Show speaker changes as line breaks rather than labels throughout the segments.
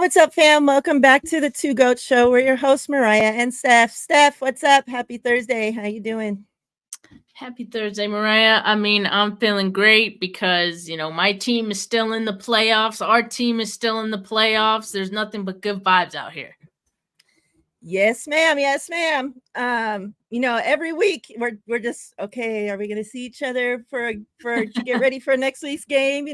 what's up, fam? Welcome back to the Two Goat Show. We're your hosts, Mariah and Steph. Steph, what's up? Happy Thursday. How you doing?
Happy Thursday, Mariah. I'm feeling great because, my team is still in the playoffs. Our team is still in the playoffs. There's nothing but good vibes out here.
Yes, ma'am. Yes, ma'am. Every week we're just okay. Are we gonna see each other for to get ready for next week's game?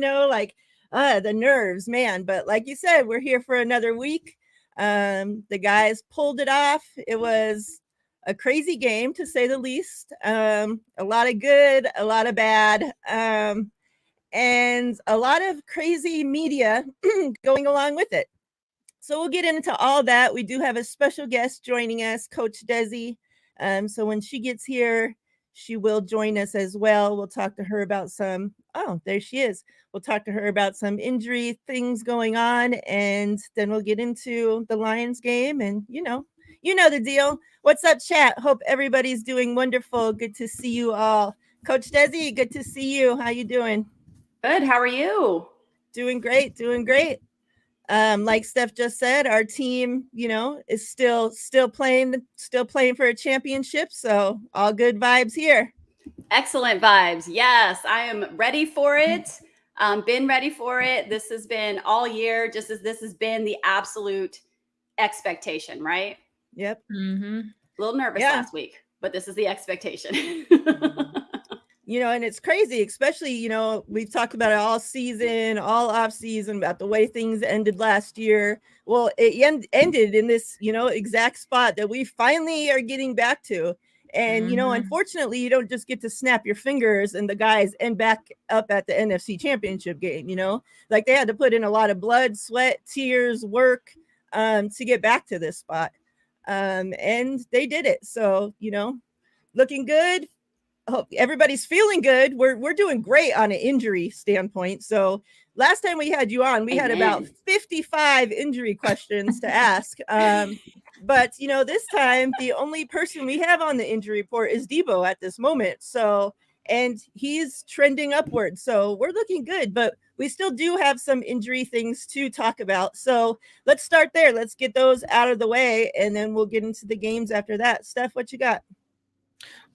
The nerves, man. But like you said, we're here for another week. The guys pulled it off. It was a crazy game to say the least. A lot of good, a lot of bad, and a lot of crazy media going along with it. So we'll get into all that. We do have a special guest joining us, Coach Dezi. So when she gets here, she will join us as well. We'll talk to her about there she is. We'll talk to her about some injury things going on, and then we'll get into the Lions game. And you know the deal. What's up, chat? Hope everybody's doing wonderful. Good to see you all. Coach Dezi, good to see you. How you doing?
Good. How are you?
Doing great. Like Steph just said, our team, is still playing for a championship. So all good vibes here.
Excellent vibes. Yes, I am ready for it. Been ready for it. This has been all year, just as this has been the absolute expectation, right?
Yep.
A little nervous last week, but this is the expectation.
And it's crazy, especially, we've talked about it all season, all off season, about the way things ended last year. Well, it ended in this, exact spot that we finally are getting back to. And, unfortunately, you don't just get to snap your fingers and the guys end back up at the NFC Championship game, like they had to put in a lot of blood, sweat, tears, work to get back to this spot. And they did it. So, looking good. Hope everybody's feeling good. We're doing great on an injury standpoint. So last time we had you on, we had about 55 injury questions to ask. But this time the only person we have on the injury report is Debo at this moment. So, and he's trending upward. So we're looking good, but we still do have some injury things to talk about. So let's start there. Let's get those out of the way, and then we'll get into the games after that. Steph, what you got?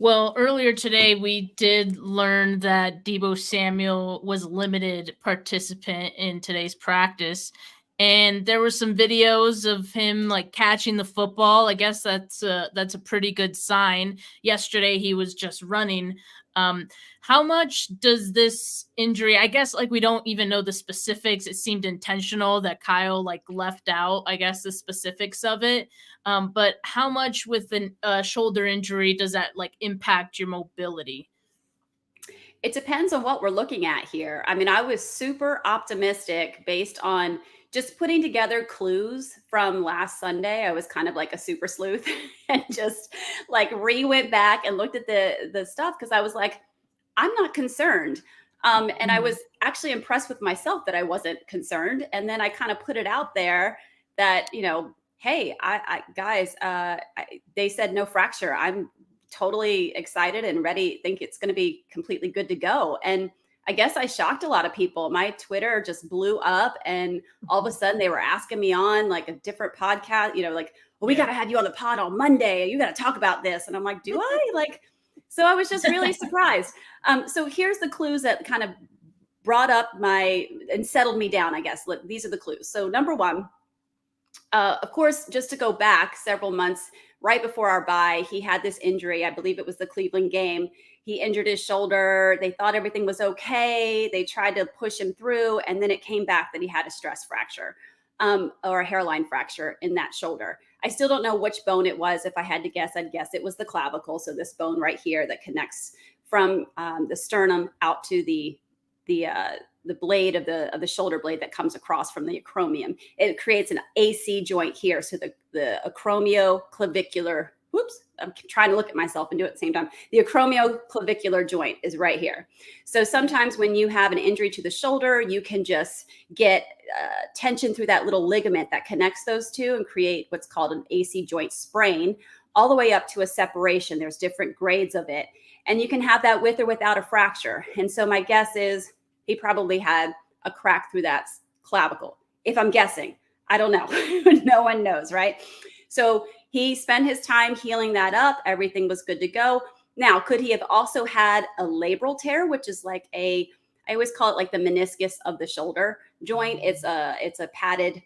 Well, earlier today, we did learn that Deebo Samuel was limited participant in today's practice. And there were some videos of him catching the football. I guess that's a pretty good sign. Yesterday, he was just running. How much does this injury, I guess, we don't even know the specifics. It seemed intentional that Kyle left out, I guess, the specifics of it. But how much with a shoulder injury does that impact your mobility?
It depends on what we're looking at here. I mean, I was super optimistic based on just putting together clues from last Sunday. I was kind of like a super sleuth and just went back and looked at the stuff, because I was like, I'm not concerned. And I was actually impressed with myself that I wasn't concerned. And then I kind of put it out there that, hey, guys, they said no fracture. I'm totally excited and ready. Think it's going to be completely good to go. And I guess I shocked a lot of people. My Twitter just blew up, and all of a sudden they were asking me on a different podcast, well, we got to have you on the pod on Monday. You got to talk about this. And I'm like, do I? So I was just really surprised. So here's the clues that kind of brought up and settled me down, I guess. Look, these are the clues. So number one, of course, just to go back several months, right before our bye, he had this injury. I believe it was the Cleveland game. He injured his shoulder. They thought everything was okay. They tried to push him through, and then it came back that he had a stress fracture or a hairline fracture in that shoulder. I still don't know which bone it was. If I had to guess, I'd guess it was the clavicle. So this bone right here that connects from the sternum out to the blade of the shoulder blade that comes across from the acromion. It creates an AC joint here. So the acromioclavicular, I'm trying to look at myself and do it at the same time. The acromioclavicular joint is right here. So sometimes when you have an injury to the shoulder, you can just get tension through that little ligament that connects those two and create what's called an AC joint sprain, all the way up to a separation. There's different grades of it. And you can have that with or without a fracture. And so my guess is he probably had a crack through that clavicle. If I'm guessing, I don't know. No one knows, right? So he spent his time healing that up. Everything was good to go. Now, could he have also had a labral tear, which is like I always call it like the meniscus of the shoulder joint. It's a padded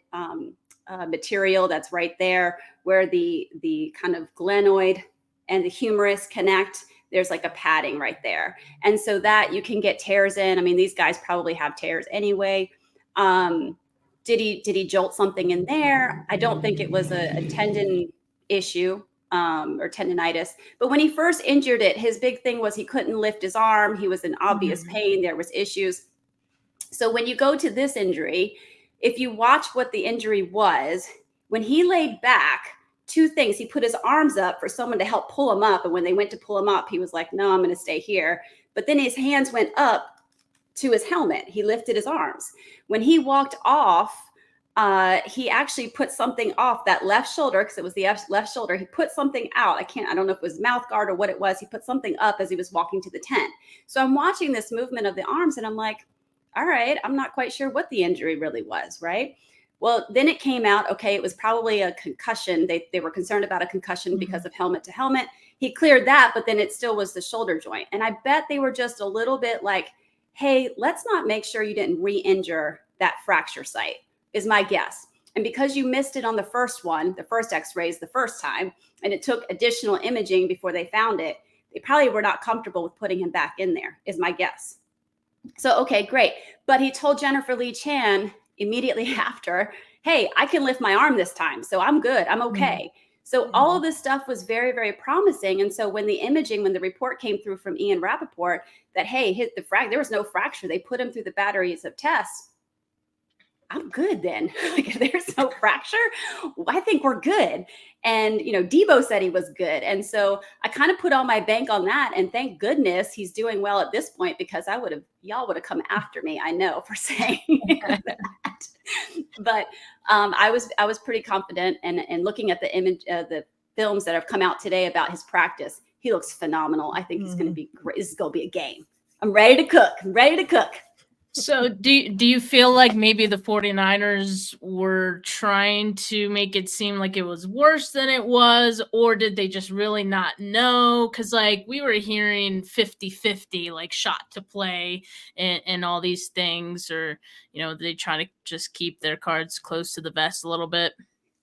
material that's right there where the kind of glenoid and the humerus connect. There's like a padding right there. And so that you can get tears in. I mean, these guys probably have tears anyway. Did he jolt something in there? I don't think it was a tendon issue or tendonitis. But when he first injured it, his big thing was he couldn't lift his arm. He was in obvious pain. There was issues. So when you go to this injury, if you watch what the injury was, when he laid back, two things. He put his arms up for someone to help pull him up. And when they went to pull him up, he was like, no, I'm going to stay here. But then his hands went up to his helmet. He lifted his arms. When he walked off, he actually put something off that left shoulder, because it was the left shoulder. He put something out. I don't know if it was mouth guard or what it was. He put something up as he was walking to the tent. So I'm watching this movement of the arms and I'm like, all right, I'm not quite sure what the injury really was, right? Well, then it came out, okay, it was probably a concussion. They were concerned about a concussion because of helmet to helmet. He cleared that, but then it still was the shoulder joint. And I bet they were just a little bit like, hey, let's not make sure you didn't re-injure that fracture site, is my guess. And because you missed it on the first one, the first x-rays the first time, and it took additional imaging before they found it, they probably were not comfortable with putting him back in there, is my guess. So, okay, great. But he told Jennifer Lee Chan immediately after, hey, I can lift my arm this time. So I'm good. I'm okay. So all of this stuff was very, very promising. And so when the report came through from Ian Rappaport that, hey, there was no fracture. They put him through the batteries of tests. I'm good then. Like, if there's no fracture, I think we're good. And, Debo said he was good. And so I kind of put all my bank on that. And thank goodness he's doing well at this point, because y'all would have come after me, I know, for saying that. But I was pretty confident. And looking at the films that have come out today about his practice, he looks phenomenal. I think he's going to be great. This is going to be a game. I'm ready to cook.
So do you feel like maybe the 49ers were trying to make it seem like it was worse than it was, or did they just really not know? Because we were hearing 50-50, like shot to play and all these things, or, they try to just keep their cards close to the vest a little bit.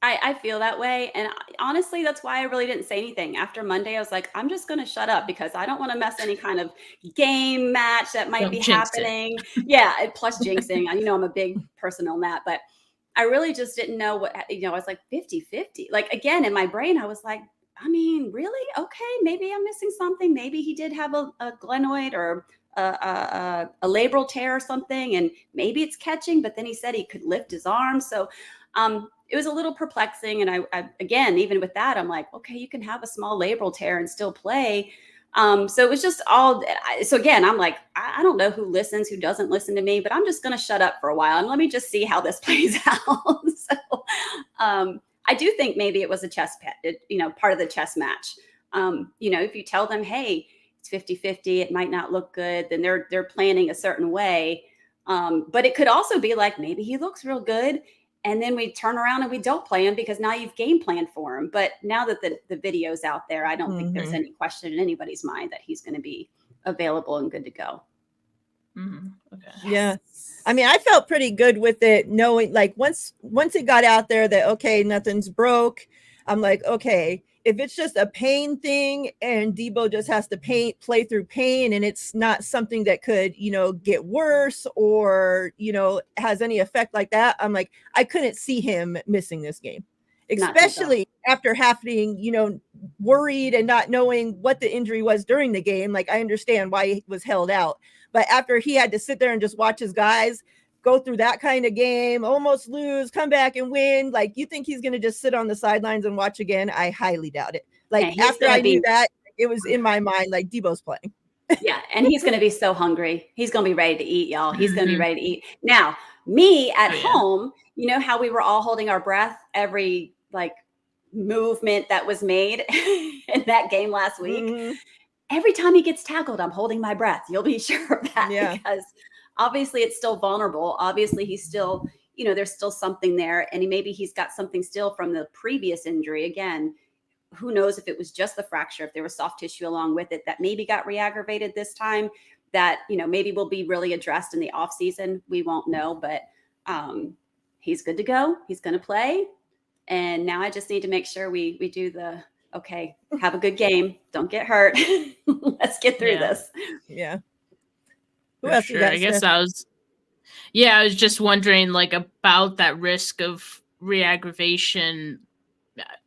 I feel that way. And honestly, that's why I really didn't say anything. After Monday, I was like, I'm just going to shut up because I don't want to mess any kind of game match that might be happening. Yeah. Plus jinxing. I'm a big person on that, but I really just didn't know what, I was like 50-50. Like, again, in my brain, I was like, really? Okay. Maybe I'm missing something. Maybe he did have a glenoid or a labral tear or something. And maybe it's catching, but then he said he could lift his arm. So, it was a little perplexing. And I again, even with that, I'm like, okay, you can have a small labral tear and still play. So it was just so again, I'm like, I don't know who listens, who doesn't listen to me, but I'm just going to shut up for a while and let me just see how this plays out. So I do think maybe it was a chess part of the chess match. If you tell them, hey, it's 50-50, it might not look good, then they're planning a certain way. But it could also be like, maybe he looks real good, and then we turn around and we don't play him because now you've game planned for him. But now that the video's out there, I don't think there's any question in anybody's mind that he's going to be available and good to go.
Okay. Yeah. I felt pretty good with it, knowing like once it got out there that, okay, nothing's broke. I'm like, okay, if it's just a pain thing and Debo just has to play through pain, and it's not something that could, get worse or, has any effect like that, I'm like, I couldn't see him missing this game, especially after having, worried and not knowing what the injury was during the game. Like, I understand why he was held out, but after he had to sit there and just watch his guys go through that kind of game, almost lose, come back and win. Like, you think he's going to just sit on the sidelines and watch again? I highly doubt it. Like, after I knew that, it was in my mind, like, Debo's playing.
Yeah. And he's going to be so hungry. He's going to be ready to eat, y'all. He's going to be ready to eat. Now, me at home, how we were all holding our breath every like movement that was made in that game last week. Every time he gets tackled, I'm holding my breath. You'll be sure of that because obviously it's still vulnerable. Obviously he's still, there's still something there. And maybe he's got something still from the previous injury. Again, who knows if it was just the fracture, if there was soft tissue along with it that maybe got re-aggravated this time, that, maybe will be really addressed in the off season. We won't know, but he's good to go. He's going to play. And now I just need to make sure we do okay, have a good game. Don't get hurt. Let's get through this.
Yeah. Who
For
else
sure.
you got,
I guess
Steph?
I was just wondering about that risk of re-aggravation,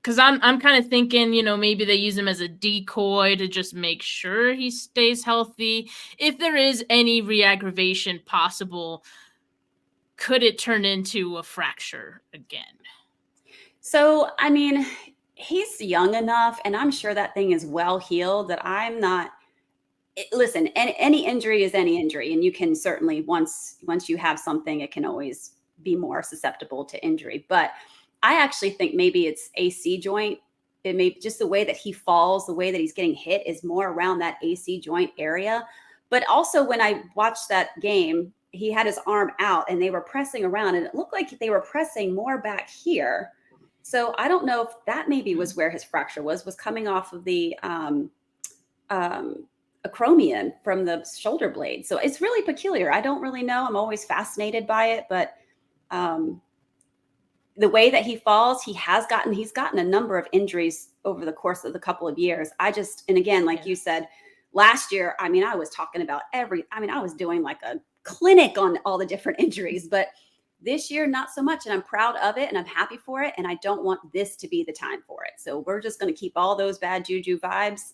because I'm kind of thinking, maybe they use him as a decoy to just make sure he stays healthy. If there is any re-aggravation possible, could it turn into a fracture again?
So, I mean, he's young enough, and I'm sure that thing is well healed, that I'm not. Listen, any injury is any injury, and you can certainly, once you have something, it can always be more susceptible to injury. But I actually think maybe it's AC joint. It may just the way that he falls, the way that he's getting hit is more around that AC joint area. But also, when I watched that game, he had his arm out and they were pressing around, and it looked like they were pressing more back here. So I don't know if that maybe was where his fracture was coming off of the acromion from the shoulder blade. So it's really peculiar. I don't really know. I'm always fascinated by it, but the way that he falls, he's gotten a number of injuries over the course of the couple of years. And again, like you said, last year, I mean, I was talking about I was doing like a clinic on all the different injuries, but this year, not so much. And I'm proud of it and I'm happy for it. And I don't want this to be the time for it. So we're just going to keep all those bad juju vibes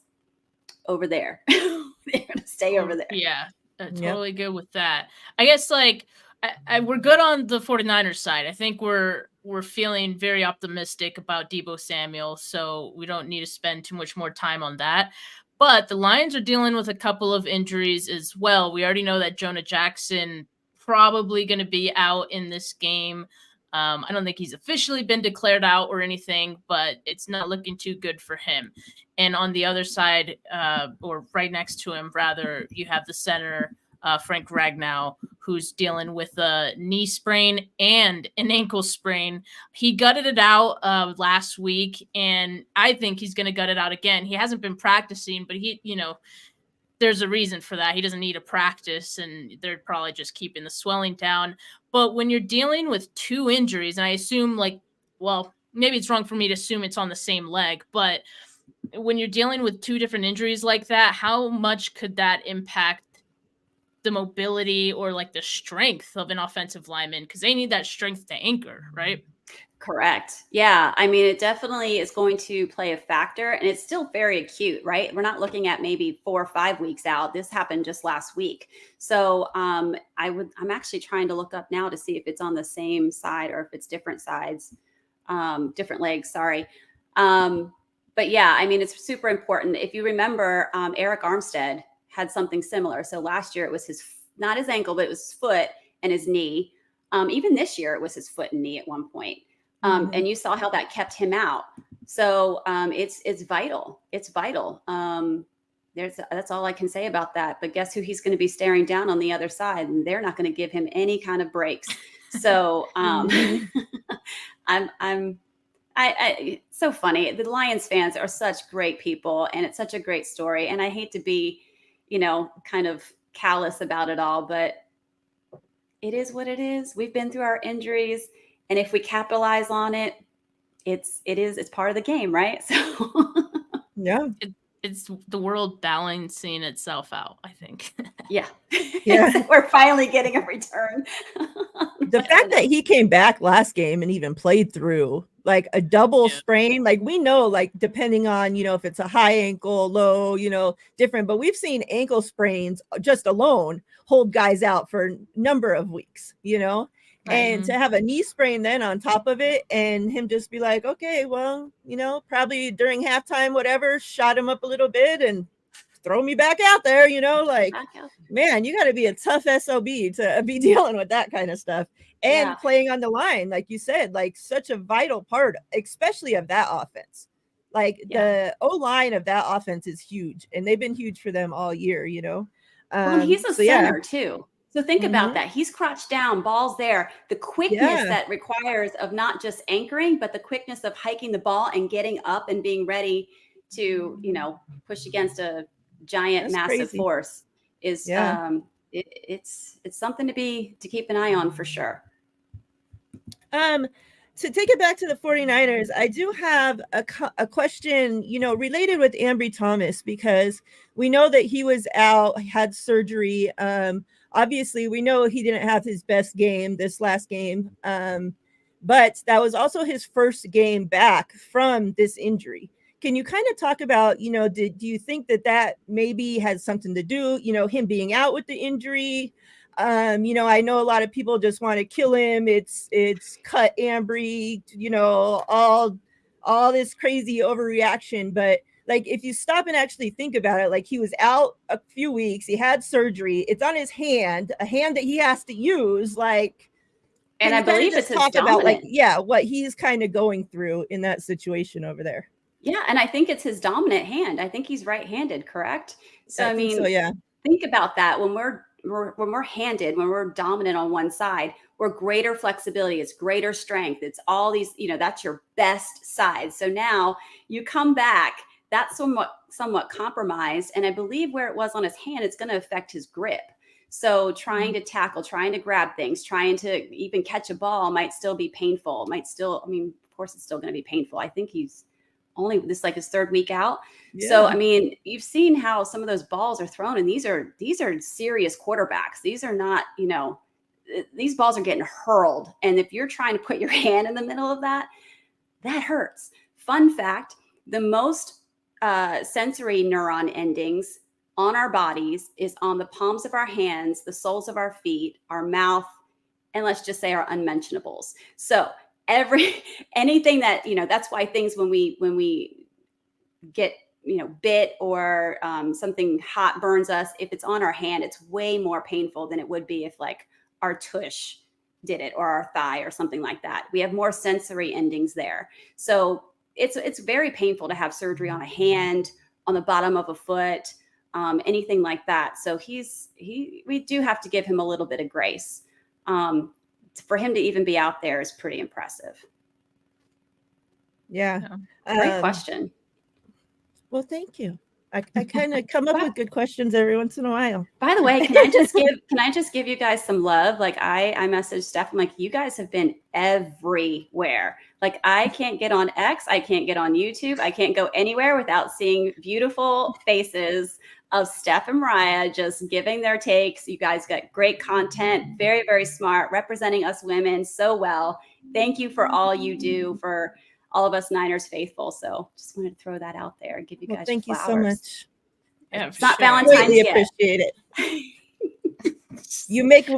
over there. They're going to stay over there.
Yeah, totally good with that. I guess we're good on the 49ers side. I think we're feeling very optimistic about Deebo Samuel, so we don't need to spend too much more time on that. But the Lions are dealing with a couple of injuries as well. We already know that Jonah Jackson probably going to be out in this game. I don't think he's officially been declared out or anything, but it's not looking too good for him. And on the other side, or right next to him, rather, you have the center, Frank Ragnow, who's dealing with a knee sprain and an ankle sprain. He gutted it out last week, and I think he's going to gut it out again. He hasn't been practicing, but there's a reason for that. He doesn't need a practice, and they're probably just keeping the swelling down. But when you're dealing with two injuries, and I assume maybe it's wrong for me to assume it's on the same leg, but when you're dealing with two different injuries like that, how much could that impact the mobility or the strength of an offensive lineman? Because they need that strength to anchor, right?
Correct. Yeah. I mean, it definitely is going to play a factor, and it's still very acute, right? We're not looking at maybe 4 or 5 weeks out. This happened just last week. So I'm actually trying to look up now to see if it's on the same side or if it's different sides, different legs. Sorry. But yeah, I mean, it's super important. If you remember, Eric Armstead had something similar. So last year it was not his ankle, but it was his foot and his knee. Even this year it was his foot and knee at one point. And you saw how that kept him out. So it's vital. It's vital. That's all I can say about that. But guess who he's going to be staring down on the other side? And they're not going to give him any kind of breaks. So it's so funny. The Lions fans are such great people, and it's such a great story. And I hate to be, kind of callous about it all, but it is what it is. We've been through our injuries. And if we capitalize on it, it's part of the game, right? So
yeah,
it's the world balancing itself out, I think.
Yeah.
Yeah.
We're finally getting a return.
The fact that he came back last game and even played through a double sprain, we know, depending on, if it's a high ankle, low, different, but we've seen ankle sprains just alone hold guys out for a number of weeks, and to have a knee sprain then on top of it, and him just be like, okay, well, probably during halftime, whatever, shot him up a little bit and throw me back out there, man, you got to be a tough SOB to be dealing with that kind of stuff and playing on the line, like you said, such a vital part, especially of that offense. The O-line of that offense is huge, and they've been huge for them all year,
Well, he's a center too. So think about that. He's crouched down, ball's there. The quickness that requires of not just anchoring, but the quickness of hiking the ball and getting up and being ready to, push against a giant, massive force is it's something to keep an eye on for sure.
To take it back to the 49ers, I do have a question, related with Ambry Thomas, because we know that he was out, had surgery. Obviously, we know he didn't have his best game this last game, but that was also his first game back from this injury. Can you kind of talk about, do you think that maybe has something to do, him being out with the injury? I know a lot of people just want to kill him. It's cut Ambry, all this crazy overreaction. But like, if you stop and actually think about it, like, he was out a few weeks, he had surgery, it's on his hand, a hand that he has to use, like,
and I believe it's his dominant.
About, like, what he's kind of going through in that situation over there.
Yeah, and I think it's his dominant hand. I think he's right-handed, correct? So I mean, think about that. When we're handed, when we're dominant on one side, we're greater flexibility, it's greater strength, it's all these, that's your best side. So now you come back, that's somewhat compromised. And I believe where it was on his hand, it's going to affect his grip. So trying to tackle, trying to grab things, trying to even catch a ball might still be painful. Of course it's still going to be painful. I think he's only this like his third week out. Yeah. So, you've seen how some of those balls are thrown, and these are serious quarterbacks. These are not, these balls are getting hurled. And if you're trying to put your hand in the middle of that hurts. Fun fact, the most sensory neuron endings on our bodies is on the palms of our hands, the soles of our feet, our mouth, and let's just say our unmentionables. So anything that, that's why things when we get, bit or something hot burns us, if it's on our hand, it's way more painful than it would be if like our tush did it or our thigh or something like that. We have more sensory endings there. So it's very painful to have surgery on a hand, on the bottom of a foot, anything like that. So we do have to give him a little bit of grace. For him to even be out there is pretty impressive.
Yeah.
Great question.
Well, thank you. I kind of come up with good questions every once in a while.
By the way, can I just give you guys some love? Like I messaged Steph, I'm like, you guys have been everywhere. Like I can't get on X, I can't get on YouTube, I can't go anywhere without seeing beautiful faces of Steph and Miriah just giving their takes. You guys got great content, very, very smart, representing us women so well. Thank you for all you do for all of us Niners faithful. So just wanted to throw that out there and give you guys
thank
flowers.
You so much.
Yeah, it's not Valentine's
Greatly
yet.
Appreciate it. You make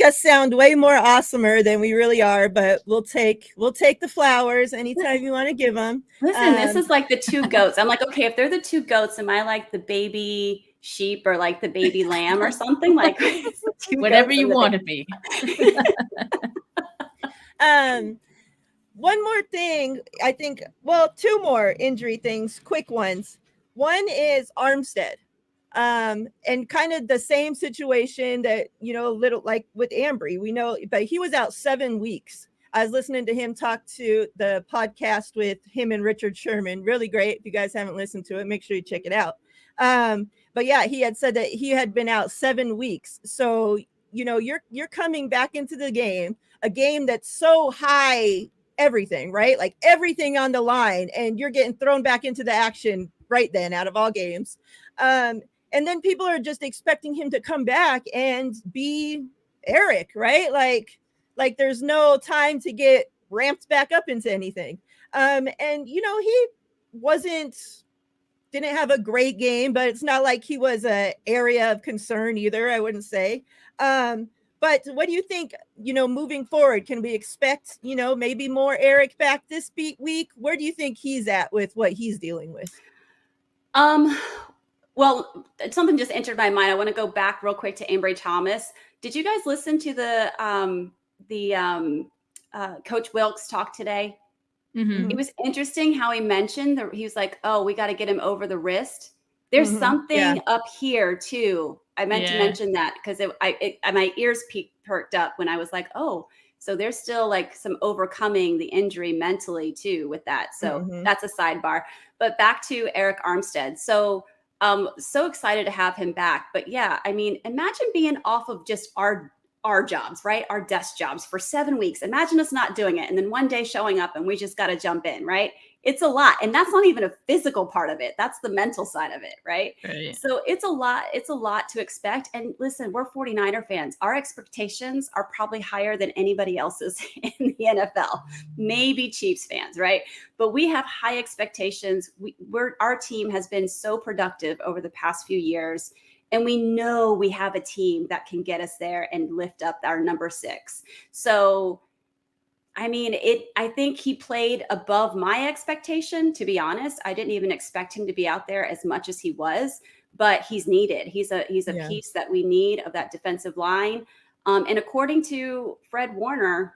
us sound way more awesomer than we really are, but we'll take the flowers anytime you want to give them.
Listen, this is like the two goats. I'm like, okay, if they're the two goats, am I like the baby sheep or like the baby lamb or something? Like
whatever you want to be.
One more thing, I think, two more injury things, quick ones. One is Armstead. And kind of the same situation that, little like with Ambry, we know, but he was out 7 weeks. I was listening to him talk to the podcast with him and Richard Sherman. Really great. If you guys haven't listened to it, make sure you check it out. But yeah, he had said that he had been out 7 weeks. So, you're coming back into the game, a game that's so high, everything, right? Like everything on the line, and you're getting thrown back into the action right then out of all games. And then people are just expecting him to come back and be Eric, right? Like there's no time to get ramped back up into anything. And he didn't have a great game, but it's not like he was an area of concern either, I wouldn't say. But what do you think, moving forward? Can we expect, maybe more Eric back this week? Where do you think he's at with what he's dealing with?
Well, something just entered my mind. I want to go back real quick to Ambry Thomas. Did you guys listen to the Coach Wilkes talk today? Mm-hmm. It was interesting how he mentioned he was like, oh, we got to get him over the wrist. There's
Yeah.
something up here too. I meant to mention that because my ears perked up when I was like, oh, so there's still like some overcoming the injury mentally too with that. So that's a sidebar. But back to Eric Armstead. So so excited to have him back. But yeah, I mean, imagine being off of just our jobs, right? Our desk jobs for 7 weeks. Imagine us not doing it. And then one day showing up and we just got to jump in, right? It's a lot. And that's not even a physical part of it. That's the mental side of it, right? So it's a lot to expect. And listen, we're 49er fans. Our expectations are probably higher than anybody else's in the NFL. Maybe Chiefs fans, right? But we have high expectations. Our team has been so productive over the past few years. And we know we have a team that can get us there and lift up our number 6. So I mean, I think he played above my expectation, to be honest. I didn't even expect him to be out there as much as he was, but he's needed. He's a piece that we need of that defensive line. And according to Fred Warner,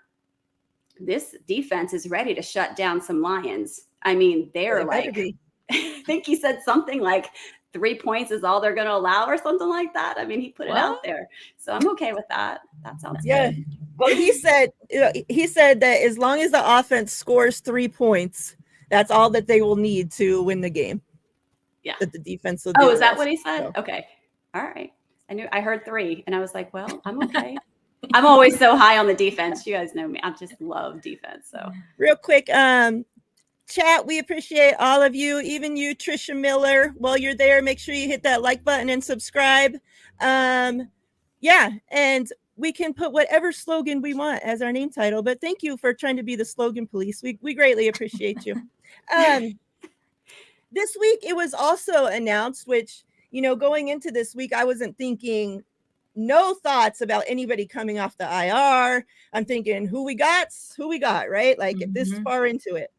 this defense is ready to shut down some Lions. I mean, they're like, I think he said something like 3 points is all they're going to allow or something like that. I mean, he put it out there. So I'm okay with that. That sounds good.
Well, he said that as long as the offense scores 3 points, that's all that they will need to win the game.
Yeah.
That the defense will do.
Oh, is that what he said? So. Okay. All right. I heard 3 and I was like, well, I'm okay. I'm always so high on the defense. You guys know me. I just love defense. So
real quick, chat, we appreciate all of you, even you, Trisha Miller. While you're there, make sure you hit that like button and subscribe. Yeah, and we can put whatever slogan we want as our name title, but thank you for trying to be the slogan police. We greatly appreciate you. This week, it was also announced, which, you know, going into this week, I wasn't thinking, no thoughts about anybody coming off the IR. I'm thinking who we got, right? Like this far into it.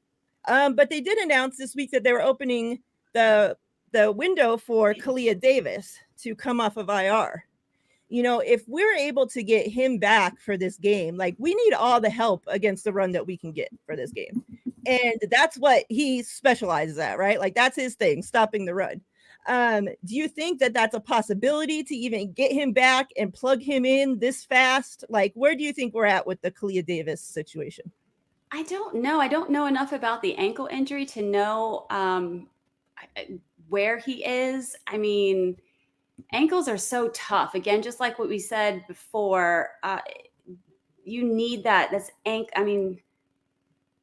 But they did announce this week that they were opening the window for Kalia Davis to come off of IR. You know, if we're able to get him back for this game, like we need all the help against the run that we can get for this game. And that's what he specializes at, right? Like that's his thing, stopping the run. Do you think that that's a possibility to even get him back and plug him in this fast? Like, where do you think we're at with the Kalia Davis situation?
I don't know. I don't know enough about the ankle injury to know where he is. I mean, ankles are so tough. Again, just like what we said before, you need that. I mean,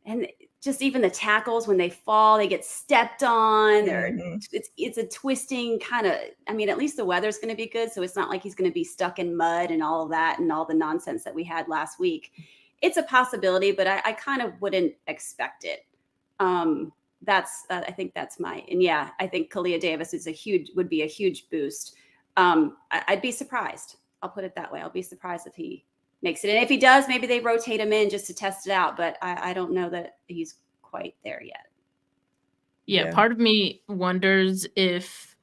and just even the tackles when they fall, they get stepped on. It's a twisting kind of. I mean, at least the weather's going to be good, so it's not like he's going to be stuck in mud and all of that and all the nonsense that we had last week. It's a possibility, but I kind of wouldn't expect it. I think that's and yeah, I think Kalia Davis would be a huge boost. I'd be surprised. I'll put it that way. I'll be surprised if he makes it. And if he does, maybe they rotate him in just to test it out, but I don't know that he's quite there yet.
Yeah. Part of me wonders if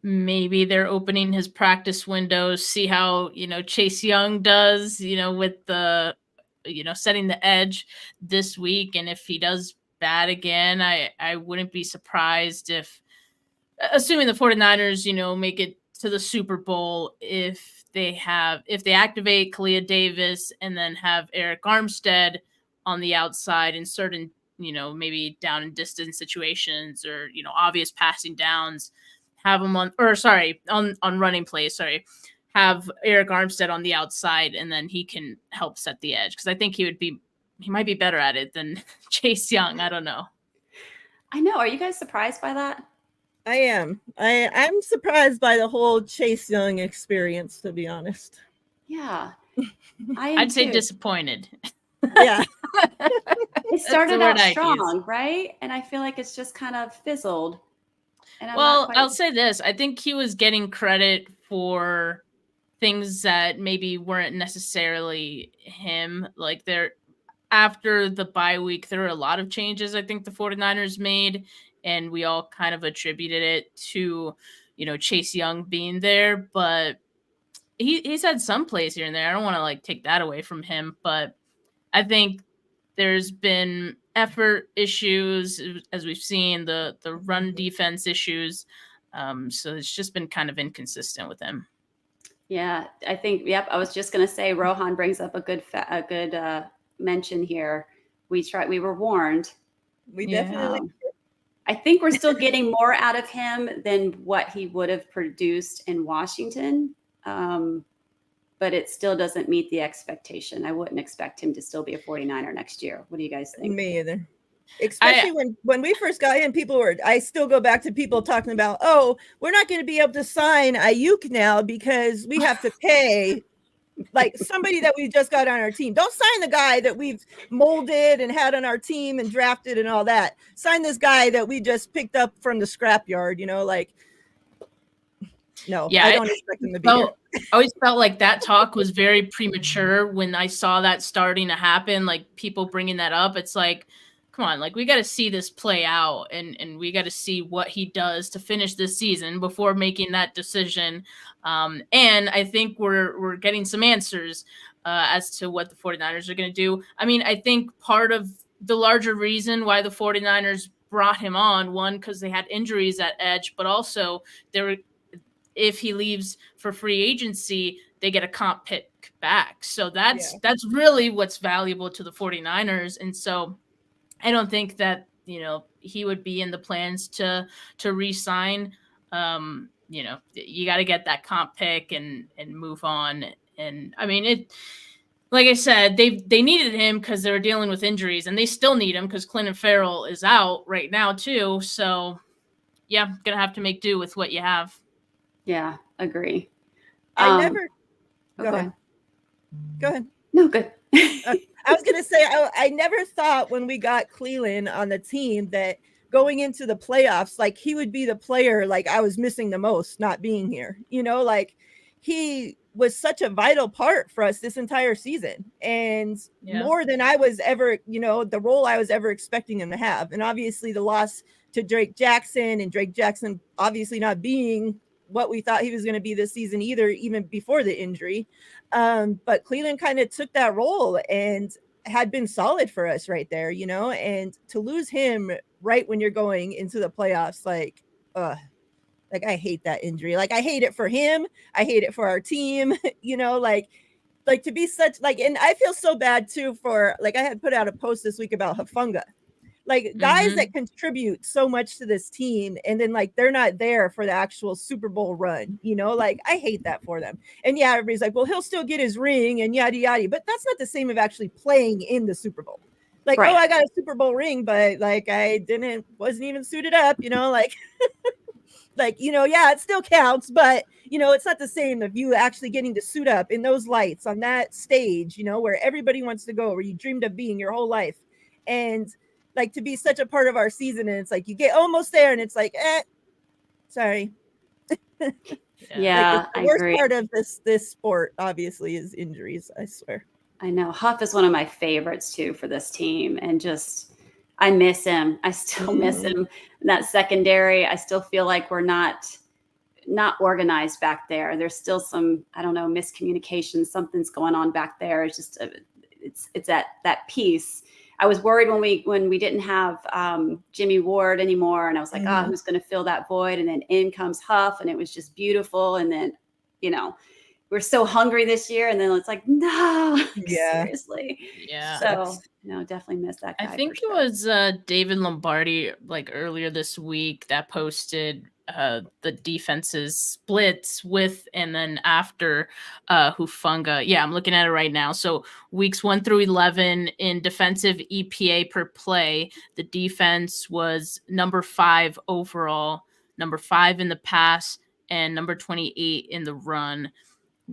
maybe they're opening his practice windows, see how, you know, Chase Young does, you know, with the, you know, setting the edge this week. And if he does bad again, I wouldn't be surprised if, assuming the 49ers, you know, make it to the Super Bowl, if they activate Kalia Davis and then have Eric Armstead on the outside in certain, you know, maybe down and distance situations or, you know, obvious passing downs, have him on running plays, have Eric Armstead on the outside and then he can help set the edge. Cause I think he might be better at it than Chase Young. I don't know.
I know. Are you guys surprised by that?
I am. I'm surprised by the whole Chase Young experience, to be honest.
Yeah.
I'd say disappointed.
Yeah.
It started out strong, right? And I feel like it's just kind of fizzled. And
I'll say this. I think he was getting credit for things that maybe weren't necessarily him. Like after the bye week, there were a lot of changes I think the 49ers made, and we all kind of attributed it to, you know, Chase Young being there. But he's had some plays here and there. I don't want to like take that away from him, but I think there's been effort issues, as we've seen, the run defense issues. So it's just been kind of inconsistent with him.
Yeah, I think, yep. I was just going to say, Rohan brings up a good mention here. We were warned.
We definitely.
I think we're still getting more out of him than what he would have produced in Washington. But it still doesn't meet the expectation. I wouldn't expect him to still be a 49er next year. What do you guys think?
Me either. Especially when we first got in, I still go back to people talking about, oh, we're not going to be able to sign Ayuk now because we have to pay like somebody that we just got on our team. Don't sign the guy that we've molded and had on our team and drafted and all that. Sign this guy that we just picked up from the scrapyard, like, no, yeah, I don't expect him to be here.
I always felt like that talk was very premature when I saw that starting to happen, like people bringing that up. It's like, come on, like we got to see this play out and we got to see what he does to finish this season before making that decision. And I think we're getting some answers as to what the 49ers are going to do. I mean, I think part of the larger reason why the 49ers brought him on, one, because they had injuries at edge, but also if he leaves for free agency, they get a comp pick back. So that's really what's valuable to the 49ers. And so I don't think that, he would be in the plans to re-sign. You got to get that comp pick and move on. And I mean, like I said, they needed him because they were dealing with injuries, and they still need him because Clinton Farrell is out right now too. So yeah, gonna have to make do with what you have.
Yeah, agree.
Go ahead.
No, good.
I was going to say, I never thought when we got Cleveland on the team that going into the playoffs, like he would be the player like I was missing the most not being here. Like he was such a vital part for us this entire season, and more than I was ever, the role I was ever expecting him to have. And obviously the loss to Drake Jackson, and Drake Jackson obviously not being what we thought he was going to be this season either, even before the injury. But Cleveland kind of took that role and had been solid for us right there, and to lose him right when you're going into the playoffs, like I hate that injury. Like I hate it for him. I hate it for our team, like to be such and I feel so bad too for I had put out a post this week about Hufanga. Like guys that contribute so much to this team, and then they're not there for the actual Super Bowl run, I hate that for them. And yeah, everybody's like, well, he'll still get his ring and yada yada, but that's not the same of actually playing in the Super Bowl. Oh, I got a Super Bowl ring, but I wasn't even suited up, yeah, it still counts, but it's not the same of you actually getting to suit up in those lights on that stage, where everybody wants to go, where you dreamed of being your whole life. And to be such a part of our season, and it's you get almost there and it's sorry.
Yeah,
the worst part of this sport obviously is injuries, I swear.
I know. Huff is one of my favorites too for this team, and I miss him. I still miss him. That secondary, I still feel like we're not organized back there. There's still some, I don't know, miscommunication. Something's going on back there. It's just it's that piece. I was worried when we didn't have Jimmy Ward anymore, and I was like, who's going to fill that void? And then in comes Huff, and it was just beautiful. And then, we're so hungry this year, and then it's no, seriously.
Yeah.
So definitely miss that guy.
I think it was David Lombardi earlier this week that posted the defense's splits with and then after Hufanga. Yeah, I'm looking at it right now. So weeks 1 through 11 in defensive EPA per play, the defense was number 5 overall, number 5 in the pass, and number 28 in the run.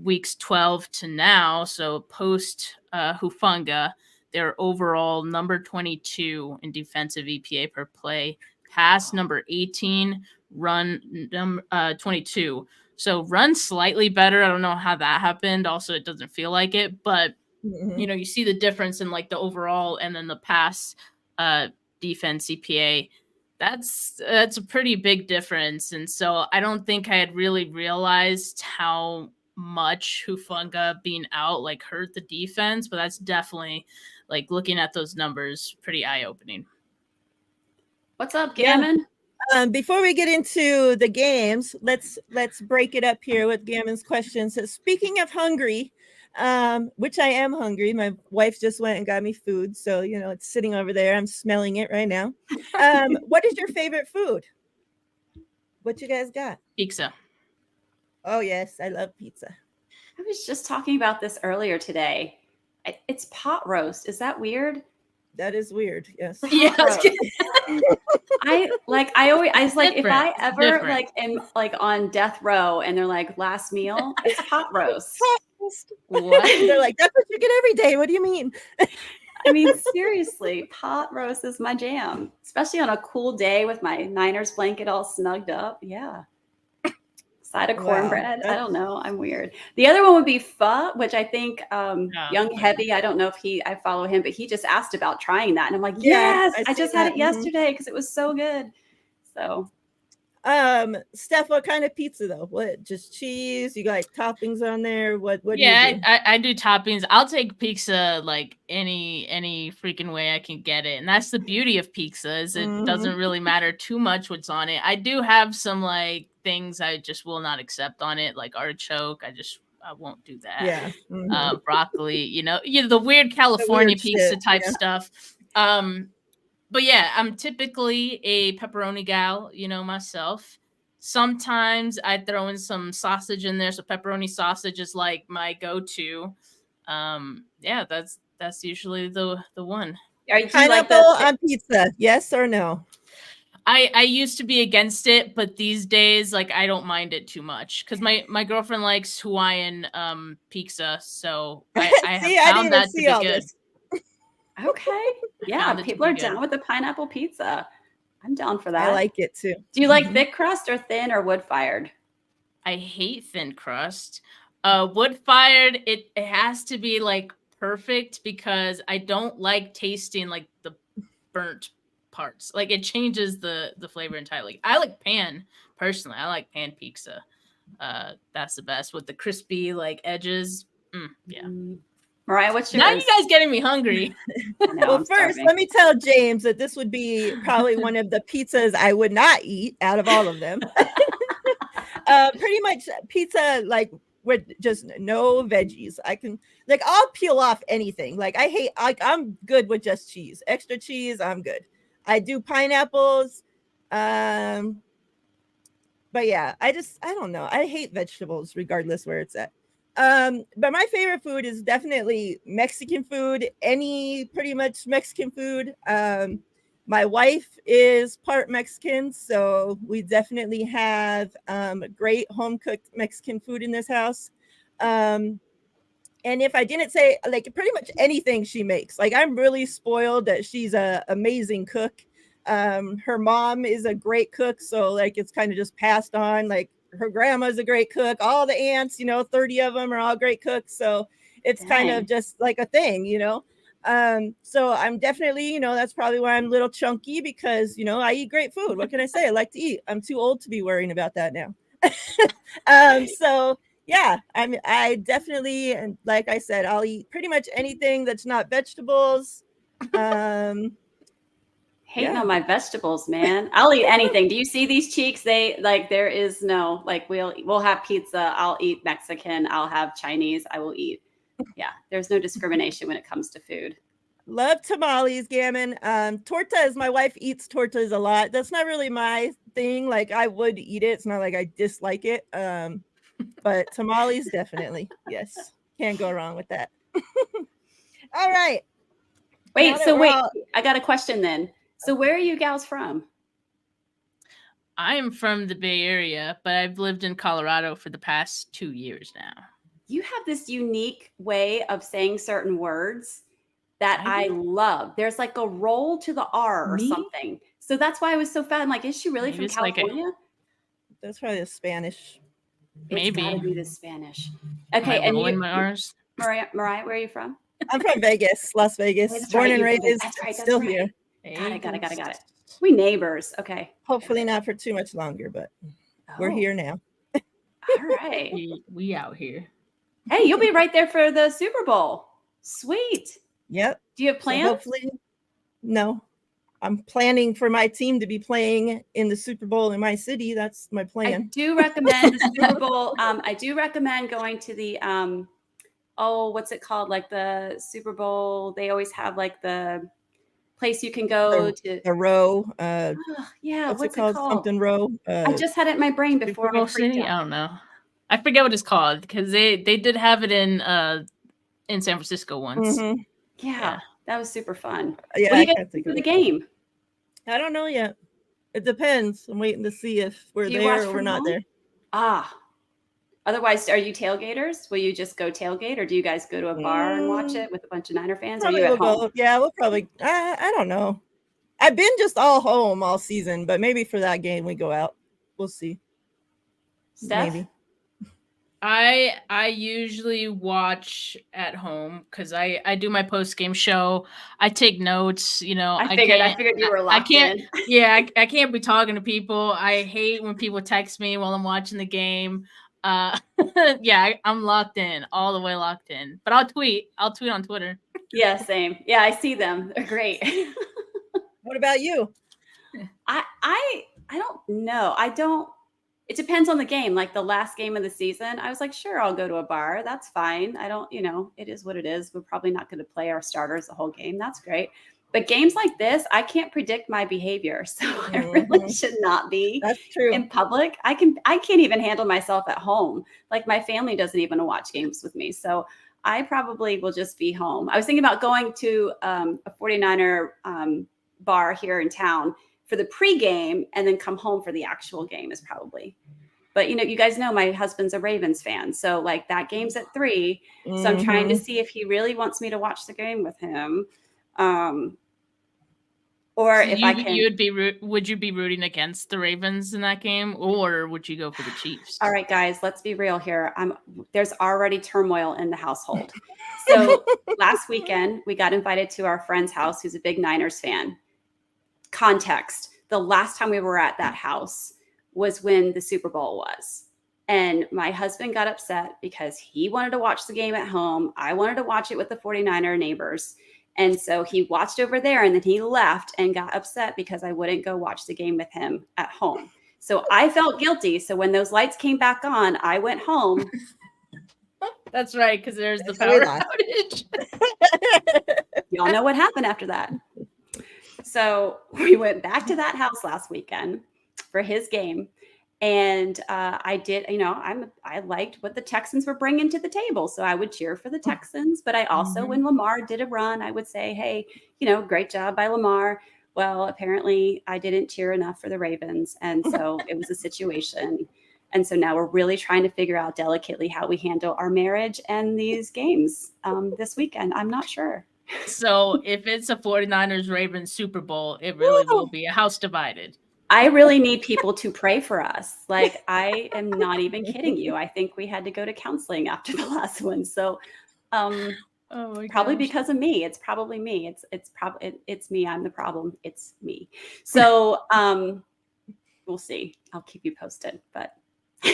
Weeks 12 to now, so post Hufanga, they're overall number 22 in defensive EPA per play, pass number 18, run 22. So run slightly better. I don't know how that happened. Also, it doesn't feel like it, but you see the difference in the overall and then the pass defense EPA. That's a pretty big difference. And so I don't think I had really realized how much Hufanga being out hurt the defense, but that's definitely looking at those numbers pretty eye-opening.
What's up, Gammon?
Before we get into the games, let's break it up here with Gammon's question. So speaking of hungry, which I am hungry. My wife just went and got me food, so it's sitting over there. I'm smelling it right now. What is your favorite food? What you guys got?
Pizza.
Oh yes, I love pizza.
I was just talking about this earlier today. It's pot roast. Is that weird?
That is weird. Yes.
Yeah.
I was like, if I ever
Different.
like am like on death row and they're like last meal, it's pot roast.
What?
They're like, that's what you get every day. What do you mean?
I mean, seriously, pot roast is my jam, especially on a cool day with my Niners blanket all snugged up. Yeah. Side of cornbread.
Wow.
I don't know. I'm weird. The other one would be pho, which I think Young Heavy, I don't know if I follow him, but he just asked about trying that. And I'm like, yes, I just had it yesterday because it was so good. So
Steph, what kind of pizza though? What, just cheese? You got like toppings on there? What do you do?
Yeah, I do toppings. I'll take pizza like any freaking way I can get it. And that's the beauty of pizza, is it doesn't really matter too much what's on it. I do have some like things I just will not accept on it, like artichoke. I won't do that.
Yeah.
Broccoli, the weird California pizza type stuff. But yeah, I'm typically a pepperoni gal, myself. Sometimes I throw in some sausage in there, so pepperoni sausage is like my go-to. Yeah, that's usually the one.
Pineapple on pizza, yes or no?
I used to be against it, but these days, like, I don't mind it too much because my girlfriend likes Hawaiian pizza, so I have found that to be good.
Okay. Yeah, people are down with the pineapple pizza. I'm down for that.
I like it too.
Do you like thick crust or thin or wood fired?
I hate thin crust. Wood fired, it has to be like perfect because I don't like tasting like the burnt parts. Like it changes the flavor entirely. I like pan personally. I like pan pizza. That's the best with the crispy like edges. Yeah.
Miriah, what's yours?
Now you guys getting me hungry.
Well, first, let me tell James that this would be probably one of the pizzas I would not eat out of all of them. Pretty much pizza like with just no veggies. I'll peel off anything. Like I'm good with just cheese. Extra cheese, I'm good. I do pineapples. But yeah, I don't know. I hate vegetables regardless where it's at. But my favorite food is definitely Mexican food, pretty much Mexican food. My wife is part Mexican, so we definitely have great home cooked Mexican food in this house. And if I didn't say, like, pretty much anything she makes, like, I'm really spoiled that she's an amazing cook. Her mom is a great cook, so like it's kind of just passed on. Like, her grandma's a great cook. All the aunts, 30 of them are all great cooks. So it's kind of just like a thing, So I'm definitely, that's probably why I'm a little chunky because, I eat great food. What can I say? I like to eat. I'm too old to be worrying about that now. So yeah, I definitely, and like I said, I'll eat pretty much anything that's not vegetables.
Hating on my vegetables, man. I'll eat anything. Do you see these cheeks? There is no, like, we'll have pizza. I'll eat Mexican. I'll have Chinese. I will eat. Yeah. There's no discrimination when it comes to food.
Love tamales, Gammon. Tortas. My wife eats tortas a lot. That's not really my thing. Like, I would eat it. It's not like I dislike it. But tamales, definitely. Yes. Can't go wrong with that. All right.
Wait, I got a question then. So where are you gals from?
I'm from the Bay Area, but I've lived in Colorado for the past 2 years now.
You have this unique way of saying certain words that I love. There's like a roll to the R or something. So that's why I was so fun. I'm like, is she really from California?
That's probably the Spanish.
Maybe.
It's gotta be the Spanish. Okay, and you,
my R's.
Mariah, where are you from?
I'm from Vegas, Las Vegas. Born and raised, still here.
Got it. We neighbors. Okay.
Hopefully not for too much longer, but we're here now.
All right.
We out here.
Hey, you'll be right there for the Super Bowl. Sweet.
Yep.
Do you have plans?
So hopefully, no. I'm planning for my team to be playing in the Super Bowl in my city. That's my
I
plan.
do recommend the Super Bowl. I do recommend going to the what's it called? Like the Super Bowl. They always have like the place you can go to.
The row.
Yeah,
What's it
what's it
called?
called?
Something row.
I just had it in my brain
Super
before I
Bowl
freaked
City?
out.
I don't know. I forget what it's called because they did have it in San Francisco once.
Mhm.
Yeah, that was super fun.
Yeah,
What do
I
you guys
can't
think
think
of
of
the
it.
game?
I don't know yet. It depends. I'm waiting to see if we're
Do you watch
there or we're
from
not
home?
there.
Otherwise, are you tailgaters? Will you just go tailgate, or do you guys go to a bar and watch it with a bunch of Niner fans? Or are
Probably
you at
we'll
home?
go. Yeah, we'll probably. I don't know. I've been just all home all season, but maybe for that game we go out. We'll see.
Steph?
Maybe.
I usually watch at home because I do my post game show. I take notes. You know,
I figured you were locked in.
Yeah, I can't be talking to people. I hate when people text me while I'm watching the game. Yeah, I'm locked in, all the way locked in. But I'll tweet. I'll tweet on Twitter.
Yeah, same. Yeah, I see them. They're great.
What about you?
I don't know. It depends on the game. Like the last game of the season, I was like, sure, I'll go to a bar. That's fine. I don't, it is what it is. We're probably not going to play our starters the whole game. That's great. But games like this, I can't predict my behavior. So I really should not be
That's true.
in public. I can't even handle myself at home. Like my family doesn't even watch games with me. So I probably will just be home. I was thinking about going to a 49er bar here in town for the pregame and then come home for the actual game is probably. But you guys know my husband's a Ravens fan, so like that game's at 3. So I'm trying to see if he really wants me to watch the game with him, or
So
if I can.
Would you be rooting against the Ravens in that game, or would you go for the Chiefs?
All right, guys, let's be real here. There's already turmoil in the household. So last weekend we got invited to our friend's house, who's a big Niners fan. Context: the last time we were at that house was when the Super Bowl was. And my husband got upset because he wanted to watch the game at home. I wanted to watch it with the 49er neighbors. And so he watched over there and then he left and got upset because I wouldn't go watch the game with him at home. So I felt guilty. So when those lights came back on, I went home.
That's right, because there's the power outage.
Y'all know what happened after that. So we went back to that house last weekend for his game. And I did, I liked what the Texans were bringing to the table. So I would cheer for the Texans. But I also, when Lamar did a run, I would say, hey, great job by Lamar. Well, apparently I didn't cheer enough for the Ravens. And so it was a situation. And so now we're really trying to figure out delicately how we handle our marriage and these games this weekend. I'm not sure.
So if it's a 49ers Ravens Super Bowl, it really will be a house divided.
I really need people to pray for us. Like, I am not even kidding you. I think we had to go to counseling after the last one. So probably because of me. It's probably me. It's me. I'm the problem. It's me. So we'll see. I'll keep you posted. But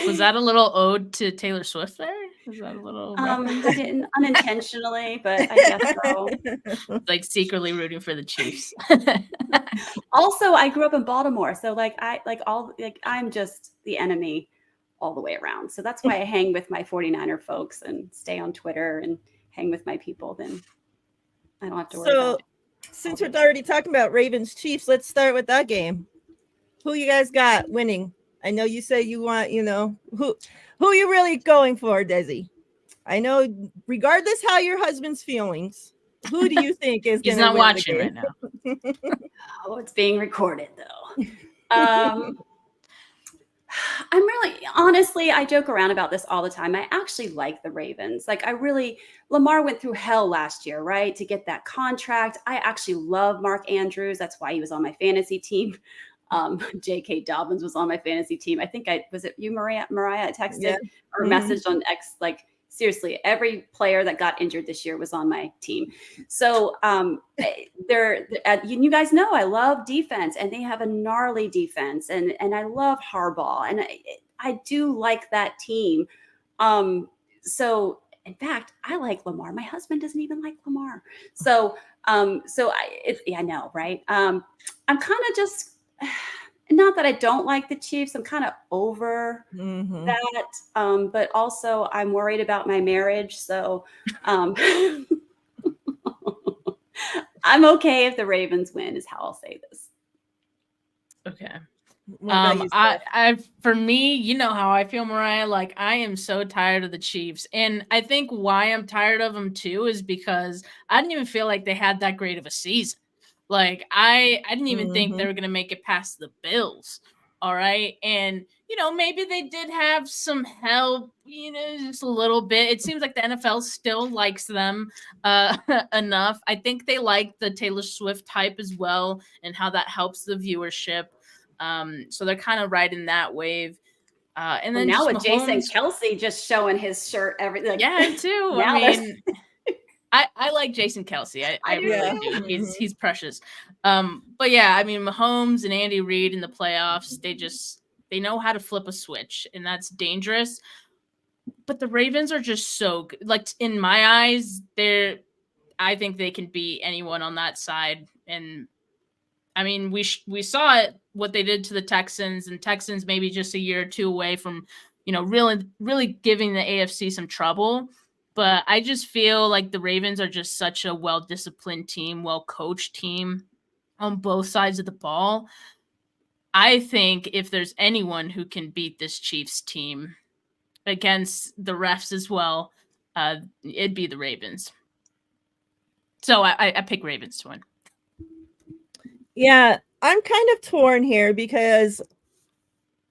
was that a little ode to Taylor Swift there? Is that a little
I didn't unintentionally, but I guess so.
Like secretly rooting for the Chiefs.
Also, I grew up in Baltimore, so I'm just the enemy all the way around. So that's why I hang with my 49er folks and stay on Twitter and hang with my people. Then I don't have to worry about it.
Since we're already talking about Ravens Chiefs, let's start with that game. Who you guys got winning? I know you say you want, who you really going for, Dezi? I know, regardless how your husband's feelings, who do you think is going to win? He's not watching right
now.
Oh, it's being recorded though. I'm really, honestly, I joke around about this all the time. I actually like the Ravens. Lamar went through hell last year, right? To get that contract. I actually love Mark Andrews. That's why he was on my fantasy team. J.K. Dobbins was on my fantasy team. I think was it you, Miriah? I texted or messaged on X, like, seriously, every player that got injured this year was on my team. So you guys know I love defense, and they have a gnarly defense, and I love Harbaugh, and I do like that team. So In fact, I like Lamar. My husband doesn't even like Lamar. So, I know, right? I'm kind of just, not that I don't like the Chiefs. I'm kind of over that. But also I'm worried about my marriage. So, I'm okay if the Ravens win, is how I'll say this.
Okay.
What about you, Steph?
For me, you know how I feel, Miriah. Like, I am so tired of the Chiefs, and I think why I'm tired of them too is because I didn't even feel like they had that great of a season. Like, I didn't even think they were gonna make it past the Bills. All right, and maybe they did have some help, just a little bit. It seems like the NFL still likes them enough. I think they like the Taylor Swift hype as well, and how that helps the viewership. So they're kind of riding that wave. And then
now with
Mahomes,
Jason Kelce just showing his shirt, everything.
yeah, too. I mean, I like Jason Kelce. I really do. He's precious. But yeah, I mean, Mahomes and Andy Reid in the playoffs, they know how to flip a switch, and that's dangerous. But the Ravens are just so good. Like, in my eyes, I think they can beat anyone on that side. And I mean, we saw it, what they did to the Texans, and Texans maybe just a year or two away from, really giving the AFC some trouble. But I just feel like the Ravens are just such a well-disciplined team, well-coached team on both sides of the ball. I think if there's anyone who can beat this Chiefs team against the refs as well, it'd be the Ravens. So I pick Ravens to win.
Yeah, I'm kind of torn here because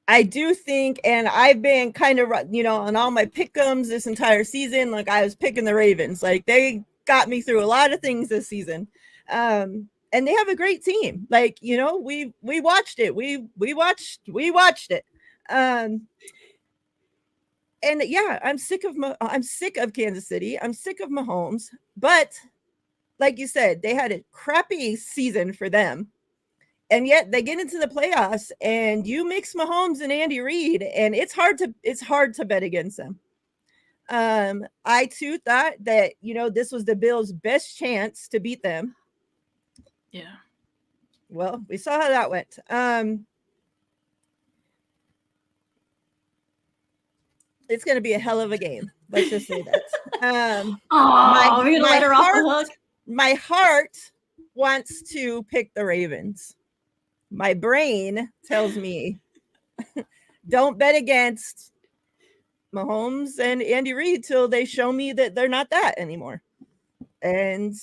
I do think, and I've been kind of, on all my pick'ems this entire season, like I was picking the Ravens. Like, they got me through a lot of things this season. And they have a great team. Like, we watched it. We watched it. And yeah, I'm sick of Kansas City. I'm sick of Mahomes. But like you said, they had a crappy season for them. And yet they get into the playoffs, and you mix Mahomes and Andy Reid, and it's hard to bet against them. I too thought that, this was the Bills' best chance to beat them.
Yeah.
Well, we saw how that went. It's going to be a hell of a game. Let's just say that. My heart wants to pick the Ravens. My brain tells me don't bet against Mahomes and Andy Reid till they show me that they're not that anymore. And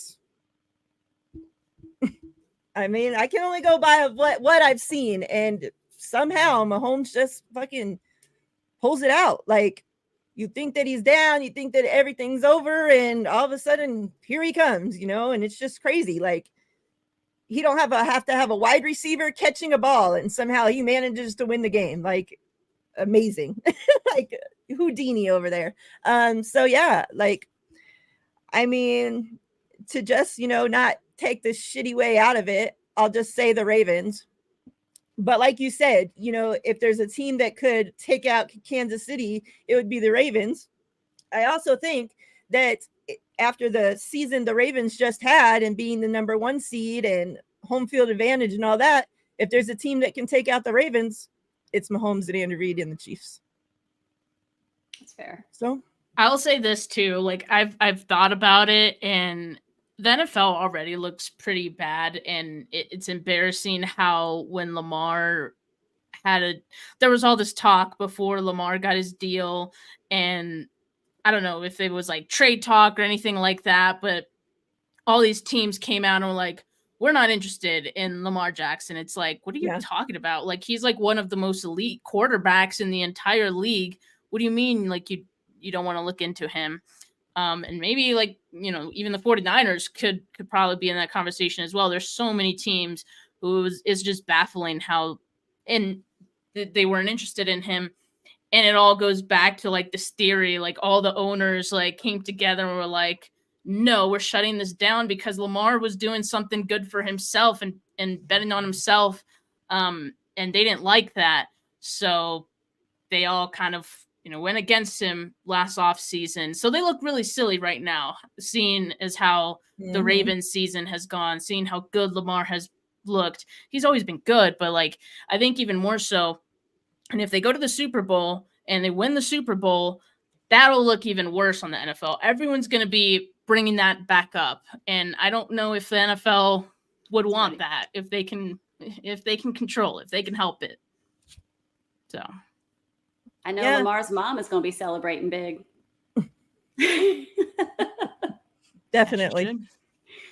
I mean, I can only go by what I've seen, and somehow Mahomes just fucking pulls it out. Like, you think that he's down, you think that everything's over, and all of a sudden here he comes, and it's just crazy. Like, he don't have to have a wide receiver catching a ball, and somehow he manages to win the game. Like, amazing. Like Houdini over there. So yeah, like, I mean, to just, not take this shitty way out of it, I'll just say the Ravens. But like you said, if there's a team that could take out Kansas City, it would be the Ravens. I also think that after the season the Ravens just had, and being the number 1 seed and home field advantage and all that, if there's a team that can take out the Ravens, it's Mahomes and Andy Reid and the Chiefs.
That's fair.
So
I'll say this too. Like, I've thought about it, and the NFL already looks pretty bad, and it's embarrassing how when Lamar there was all this talk before Lamar got his deal, and I don't know if it was like trade talk or anything like that, but all these teams came out and were like, we're not interested in Lamar Jackson. It's like, what are you talking about? Like, he's like one of the most elite quarterbacks in the entire league. What do you mean? Like, you don't want to look into him? And maybe, like, even the 49ers could probably be in that conversation as well. There's so many teams who is just baffling how they weren't interested in him. And it all goes back to like this theory, like all the owners like came together and were like, no, we're shutting this down because Lamar was doing something good for himself and betting on himself. And they didn't like that. So they all kind of went against him last offseason. So they look really silly right now, seeing as how the Ravens season has gone, seeing how good Lamar has looked. He's always been good, but like I think even more so. And if they go to the Super Bowl and they win the Super Bowl, that'll look even worse on the NFL. Everyone's going to be bringing that back up. And I don't know if the NFL would want that if they can control it, if they can help it. So
I know Lamar's mom is going to be celebrating big.
Definitely.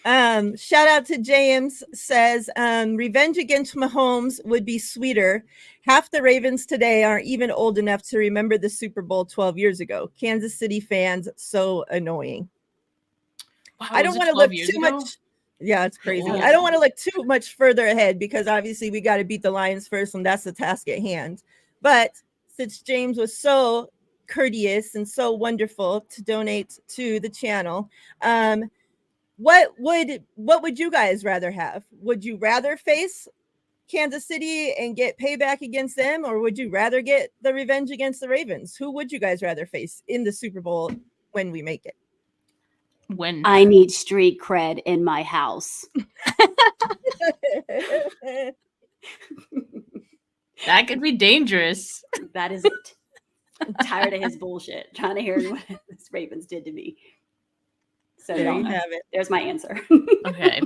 Shout out to James says, revenge against Mahomes would be sweeter. Half the Ravens today aren't even old enough to remember the Super Bowl 12 years ago. Kansas City fans, so annoying.
Wow,
I don't want to look too much. Yeah, it's crazy. I don't want to look too much further ahead because obviously we got to beat the Lions first, and that's the task at hand. But since James was so courteous and so wonderful to donate to the channel, what would you guys rather have? Would you rather face Kansas City and get payback against them, or would you rather get the revenge against the Ravens? Who would you guys rather face in the Super Bowl when we make it?
When I need street cred in my house.
That could be dangerous.
That is it. I'm tired of his bullshit. Trying to hear what this Ravens did to me. So
there you have it.
There's my answer.
Okay.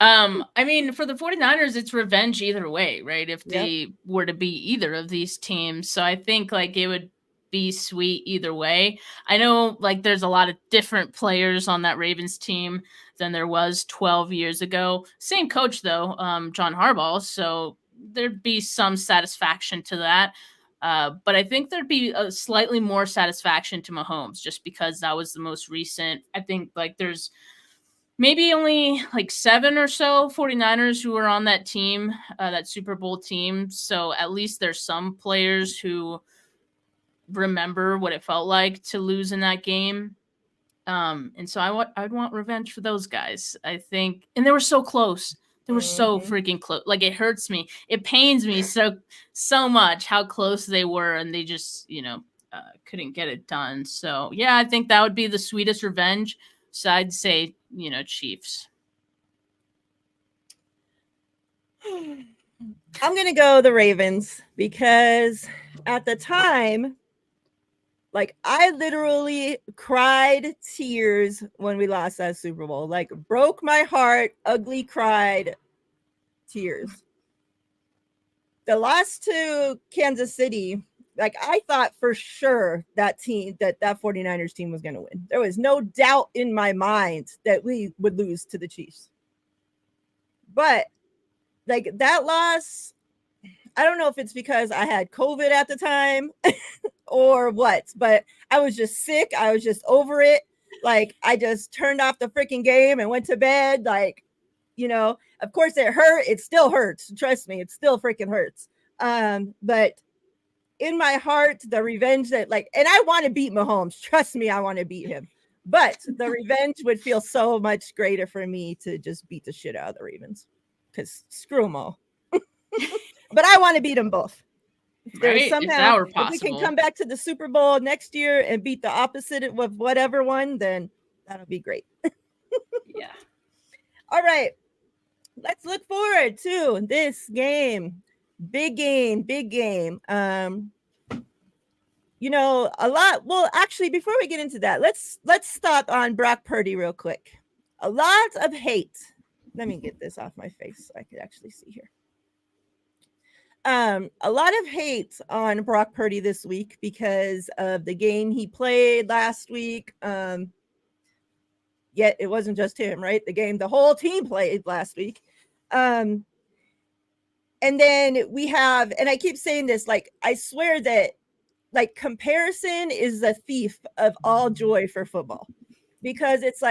I mean, for the 49ers, it's revenge either way, right? If they were to be either of these teams. So I think like it would be sweet either way. I know like there's a lot of different players on that Ravens team than there was 12 years ago. Same coach though, John Harbaugh. So there'd be some satisfaction to that. But I think there'd be a slightly more satisfaction to Mahomes just because that was the most recent. I think like there's maybe only like 7 or so 49ers who are on that team, that Super Bowl team. So at least there's some players who remember what it felt like to lose in that game. And so I'd want revenge for those guys, I think. And they were so close. They were so freaking close. Like it hurts me. It pains me so much how close they were, and they just, couldn't get it done. So yeah, I think that would be the sweetest revenge. So I'd say, Chiefs.
I'm gonna go the Ravens because at the time, like I literally cried tears when we lost that Super Bowl. Like broke my heart, ugly cried tears. The loss to Kansas City, like I thought for sure that 49ers team was going to win. There was no doubt in my mind that we would lose to the Chiefs. But like that loss, I don't know if it's because I had COVID at the time or what, but I was just sick. I was just over it. Like I just turned off the freaking game and went to bed. Like, of course it hurt. It still hurts. Trust me. It still freaking hurts. But in my heart, the revenge that and I want to beat Mahomes. Trust me, I want to beat him. But the revenge would feel so much greater for me to just beat the shit out of the Ravens because screw them all. But I want to beat them both.
Right?
Somehow, if we can come back to the Super Bowl next year and beat the opposite of whatever one, then that'll be great.
Yeah. All
right. Let's look forward to this game. Big game. A lot. Well, actually, before we get into that, let's stop on Brock Purdy real quick. A lot of hate. Let me get this off my face so I could actually see here. A lot of hate on Brock Purdy this week because of the game he played last week. Yet it wasn't just him, right? The whole team played last week. And then we have, and I keep saying this, I swear that comparison is the thief of all joy for football, because it's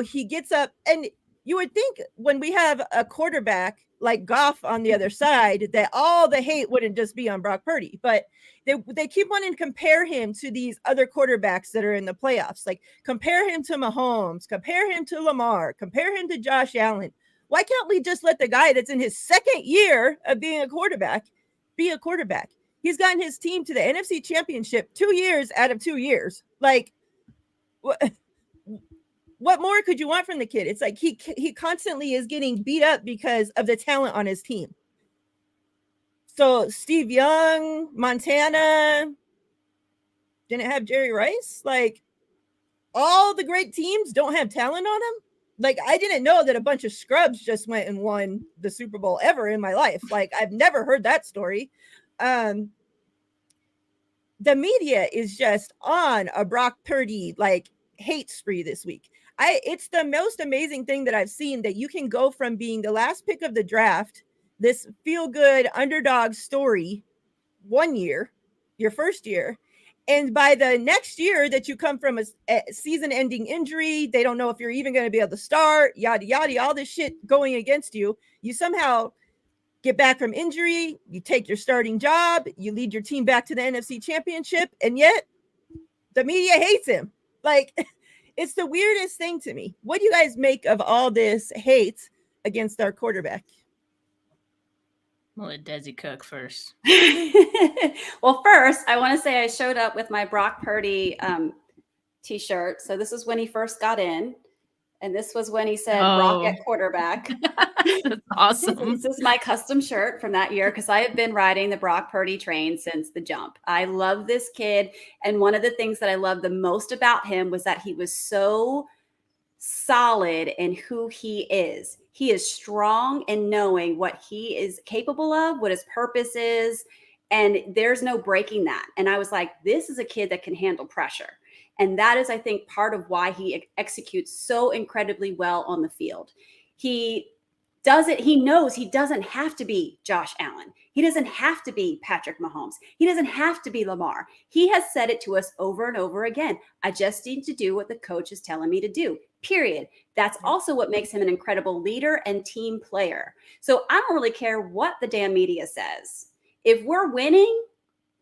he gets up, and you would think when we have a quarterback like Goff on the other side, that all the hate wouldn't just be on Brock Purdy, but they keep wanting to compare him to these other quarterbacks that are in the playoffs. Compare him to Mahomes, compare him to Lamar, compare him to Josh Allen. Why can't we just let the guy that's in his second year of being a quarterback be a quarterback? He's gotten his team to the NFC Championship 2 years out of 2 years. Like, what more could you want from the kid? It's like he constantly is getting beat up because of the talent on his team. So Steve Young, Montana, didn't have Jerry Rice. Like, all the great teams don't have talent on them. Like, I didn't know that a bunch of scrubs just went and won the Super Bowl ever in my life. Like, I've never heard that story. The media is just on a Brock Purdy like hate spree this week. It's the most amazing thing that I've seen, that you can go from being the last pick of the draft, this feel good underdog story, 1 year, your first year, and by the next year that you come from a season-ending injury, they don't know if you're even going to be able to start, yada yada, all this shit going against you. You somehow get back from injury, you take your starting job, you lead your team back to the NFC Championship, and yet the media hates him. Like, it's the weirdest thing to me. What do you guys make of all this hate against our quarterback?
We'll let Dezi cook first.
Well, first, I want to say I showed up with my Brock Purdy t-shirt. So this is when he first got in. And this was when he said Brock at quarterback.
That's awesome.
This is my custom shirt from that year, because I have been riding the Brock Purdy train since the jump. I love this kid. And one of the things that I loved the most about him was that he was so solid in who he is. He is strong in knowing what he is capable of, what his purpose is. And there's no breaking that. And I was like, this is a kid that can handle pressure. And that is, I think, part of why he executes so incredibly well on the field. He does it. He knows he doesn't have to be Josh Allen. He doesn't have to be Patrick Mahomes. He doesn't have to be Lamar. He has said it to us over and over again. I just need to do what the coach is telling me to do, period. That's also what makes him an incredible leader and team player. So I don't really care what the damn media says. If we're winning,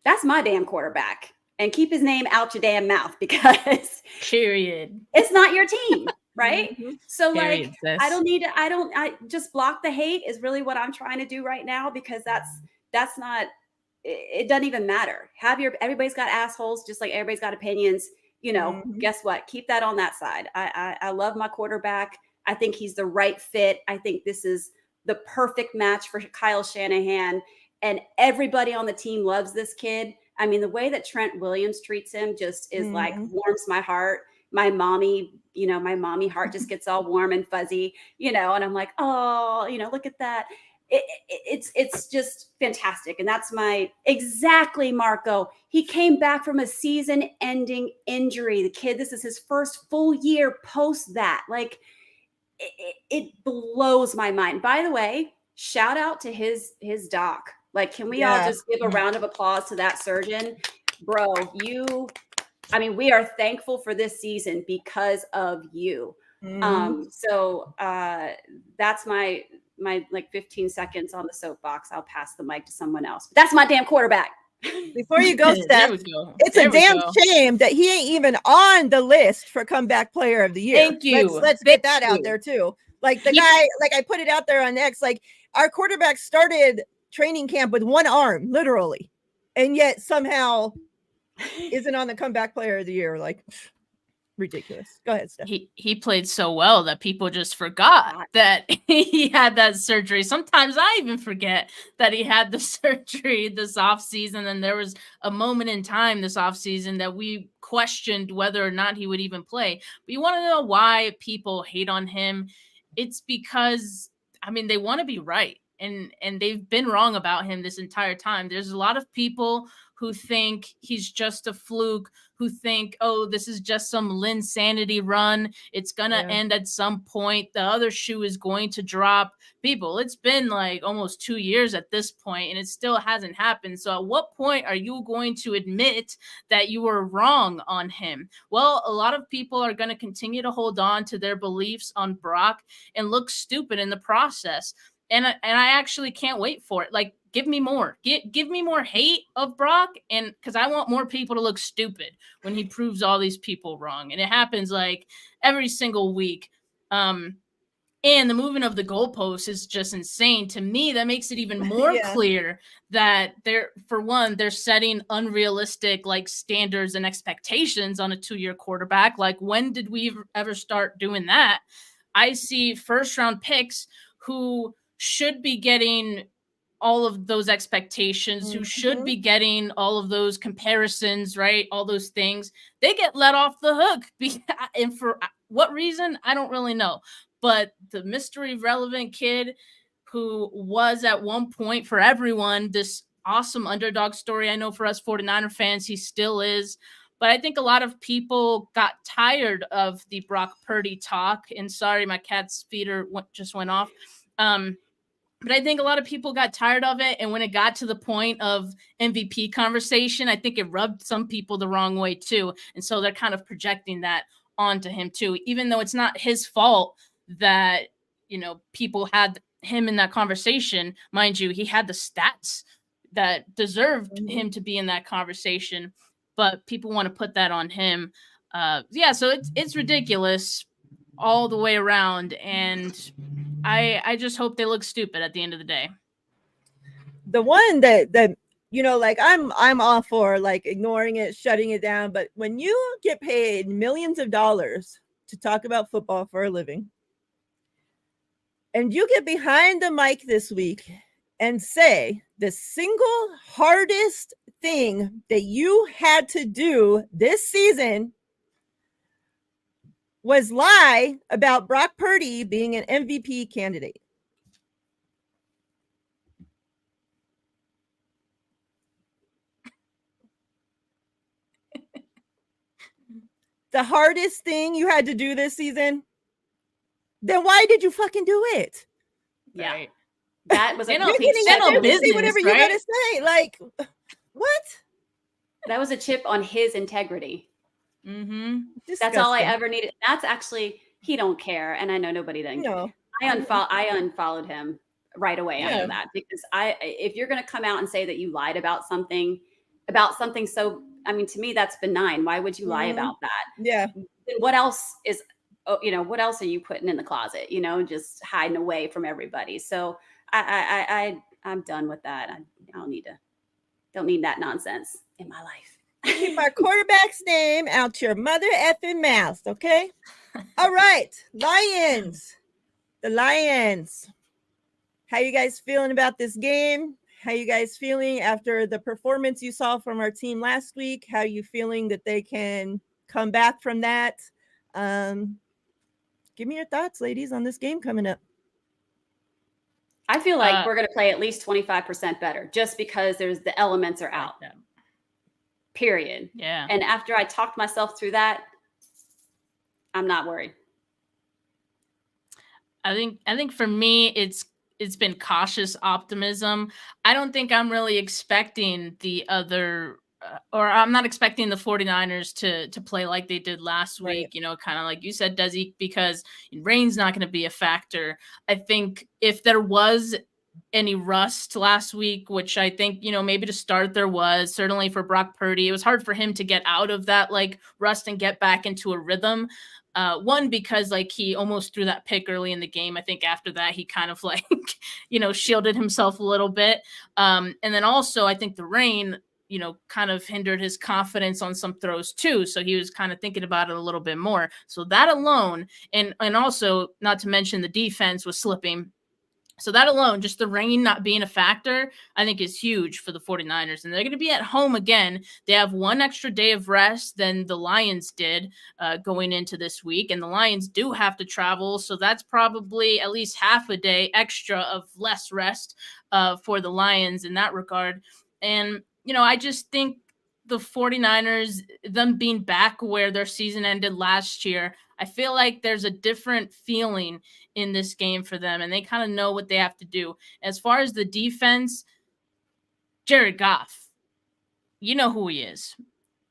that's my damn quarterback. And keep his name out your damn mouth, because
period,
it's not your team, right?
Mm-hmm.
So
period,
like, I just block the hate is really what I'm trying to do right now, because that's not, it doesn't even matter. Everybody's got assholes, just like everybody's got opinions, you know. Guess what? Keep that on that side. I love my quarterback. I think he's the right fit. I think this is the perfect match for Kyle Shanahan, and everybody on the team loves this kid. I mean, the way that Trent Williams treats him just is like warms my heart. My mommy heart just gets all warm and fuzzy, you know, and I'm like, oh, you know, look at that. It's just fantastic. And that's exactly Marco. He came back from a season-ending injury. The kid, this is his first full year post that. Like, it blows my mind. By the way, shout out to his doc. Like, can we all just give a round of applause to that surgeon? Bro, we are thankful for this season because of you. So that's my like 15 seconds on the soapbox. I'll pass the mic to someone else. But that's my damn quarterback.
Before you go, Steph, it's a damn shame that he ain't even on the list for comeback player of the year.
Thank you.
Let's get that out there too. Like, the guy, like, I put it out there on X, like, our quarterback started training camp with one arm, literally, and yet somehow isn't on the comeback player of the year. Like, ridiculous. Go ahead, Steph.
He played so well that people just forgot that he had that surgery. Sometimes I even forget that he had the surgery this offseason, and there was a moment in time this offseason that we questioned whether or not he would even play. But you want to know why people hate on him? It's because, I mean, they want to be right. And they've been wrong about him this entire time. There's a lot of people who think he's just a fluke, who think, oh, this is just some Linsanity run. It's going to end at some point. The other shoe is going to drop. People, it's been like almost 2 years at this point, and it still hasn't happened. So at what point are you going to admit that you were wrong on him? Well, a lot of people are going to continue to hold on to their beliefs on Brock and look stupid in the process. And I actually can't wait for it. Like, give me more. Give me more hate of Brock, and because I want more people to look stupid when he proves all these people wrong. And it happens like every single week. And the movement of the goalposts is just insane. To me, that makes it even more clear that they're setting unrealistic like standards and expectations on a 2-year quarterback. Like, when did we ever start doing that? I see first round picks who should be getting all of those expectations, who should be getting all of those comparisons, right? All those things, they get let off the hook. And for what reason? I don't really know. But the mystery relevant kid who was at one point for everyone this awesome underdog story. I know for us 49er fans, he still is. But I think a lot of people got tired of the Brock Purdy talk. And sorry, my cat's feeder just went off. But I think a lot of people got tired of it. And when it got to the point of MVP conversation, I think it rubbed some people the wrong way too. And so they're kind of projecting that onto him too, even though it's not his fault that, people had him in that conversation. Mind you, he had the stats that deserved him to be in that conversation, but people want to put that on him. So it's ridiculous all the way around. And I just hope they look stupid at the end of the day.
The one that like I'm all for like ignoring it, shutting it down. But when you get paid millions of dollars to talk about football for a living, and you get behind the mic this week and say the single hardest thing that you had to do this season was lie about Brock Purdy being an MVP candidate. The hardest thing you had to do this season? Then why did you fucking do it?
Yeah.
Right.
That was a
business,
say whatever you gotta say. Like, what?
That was a chip on his integrity.
Mm-hmm.
That's all I ever needed. That's actually, he don't care. And I know nobody doesn't care. I unfollowed him right away after that, because if you're going to come out and say that you lied about something so, I mean, to me, that's benign. Why would you lie about that?
Yeah.
Then what else is, what else are you putting in the closet? Just hiding away from everybody. So I'm done with that. I don't need that nonsense in my life.
Keep our quarterback's name out your mother effing mouth, okay? All right, Lions. The Lions. How you guys feeling about this game? How you guys feeling after the performance you saw from our team last week? How you feeling that they can come back from that? Give me your thoughts, ladies, on this game coming up.
I feel like we're going to play at least 25% better, just because the elements are out. Period.
Yeah.
And after I talked myself through that, I'm not worried.
I think for me, it's been cautious optimism. I don't think I'm really expecting the other, or I'm not expecting the 49ers to play like they did last week, kind of like you said, Dezi, because rain's not going to be a factor. I think if there was any rust last week, which I think, maybe to start there was, certainly for Brock Purdy, it was hard for him to get out of that like rust and get back into a rhythm. One, because like he almost threw that pick early in the game. I think after that, he kind of like, shielded himself a little bit. And then also I think the rain, kind of hindered his confidence on some throws too. So he was kind of thinking about it a little bit more. So that alone, and also not to mention the defense was slipping. So that alone, just the rain not being a factor, I think is huge for the 49ers. And they're going to be at home again. They have one extra day of rest than the Lions did going into this week. And the Lions do have to travel. So that's probably at least half a day extra of less rest for the Lions in that regard. And, I just think the 49ers, them being back where their season ended last year, I feel like there's a different feeling in this game for them, and they kind of know what they have to do. As far as the defense, Jared Goff, you know who he is.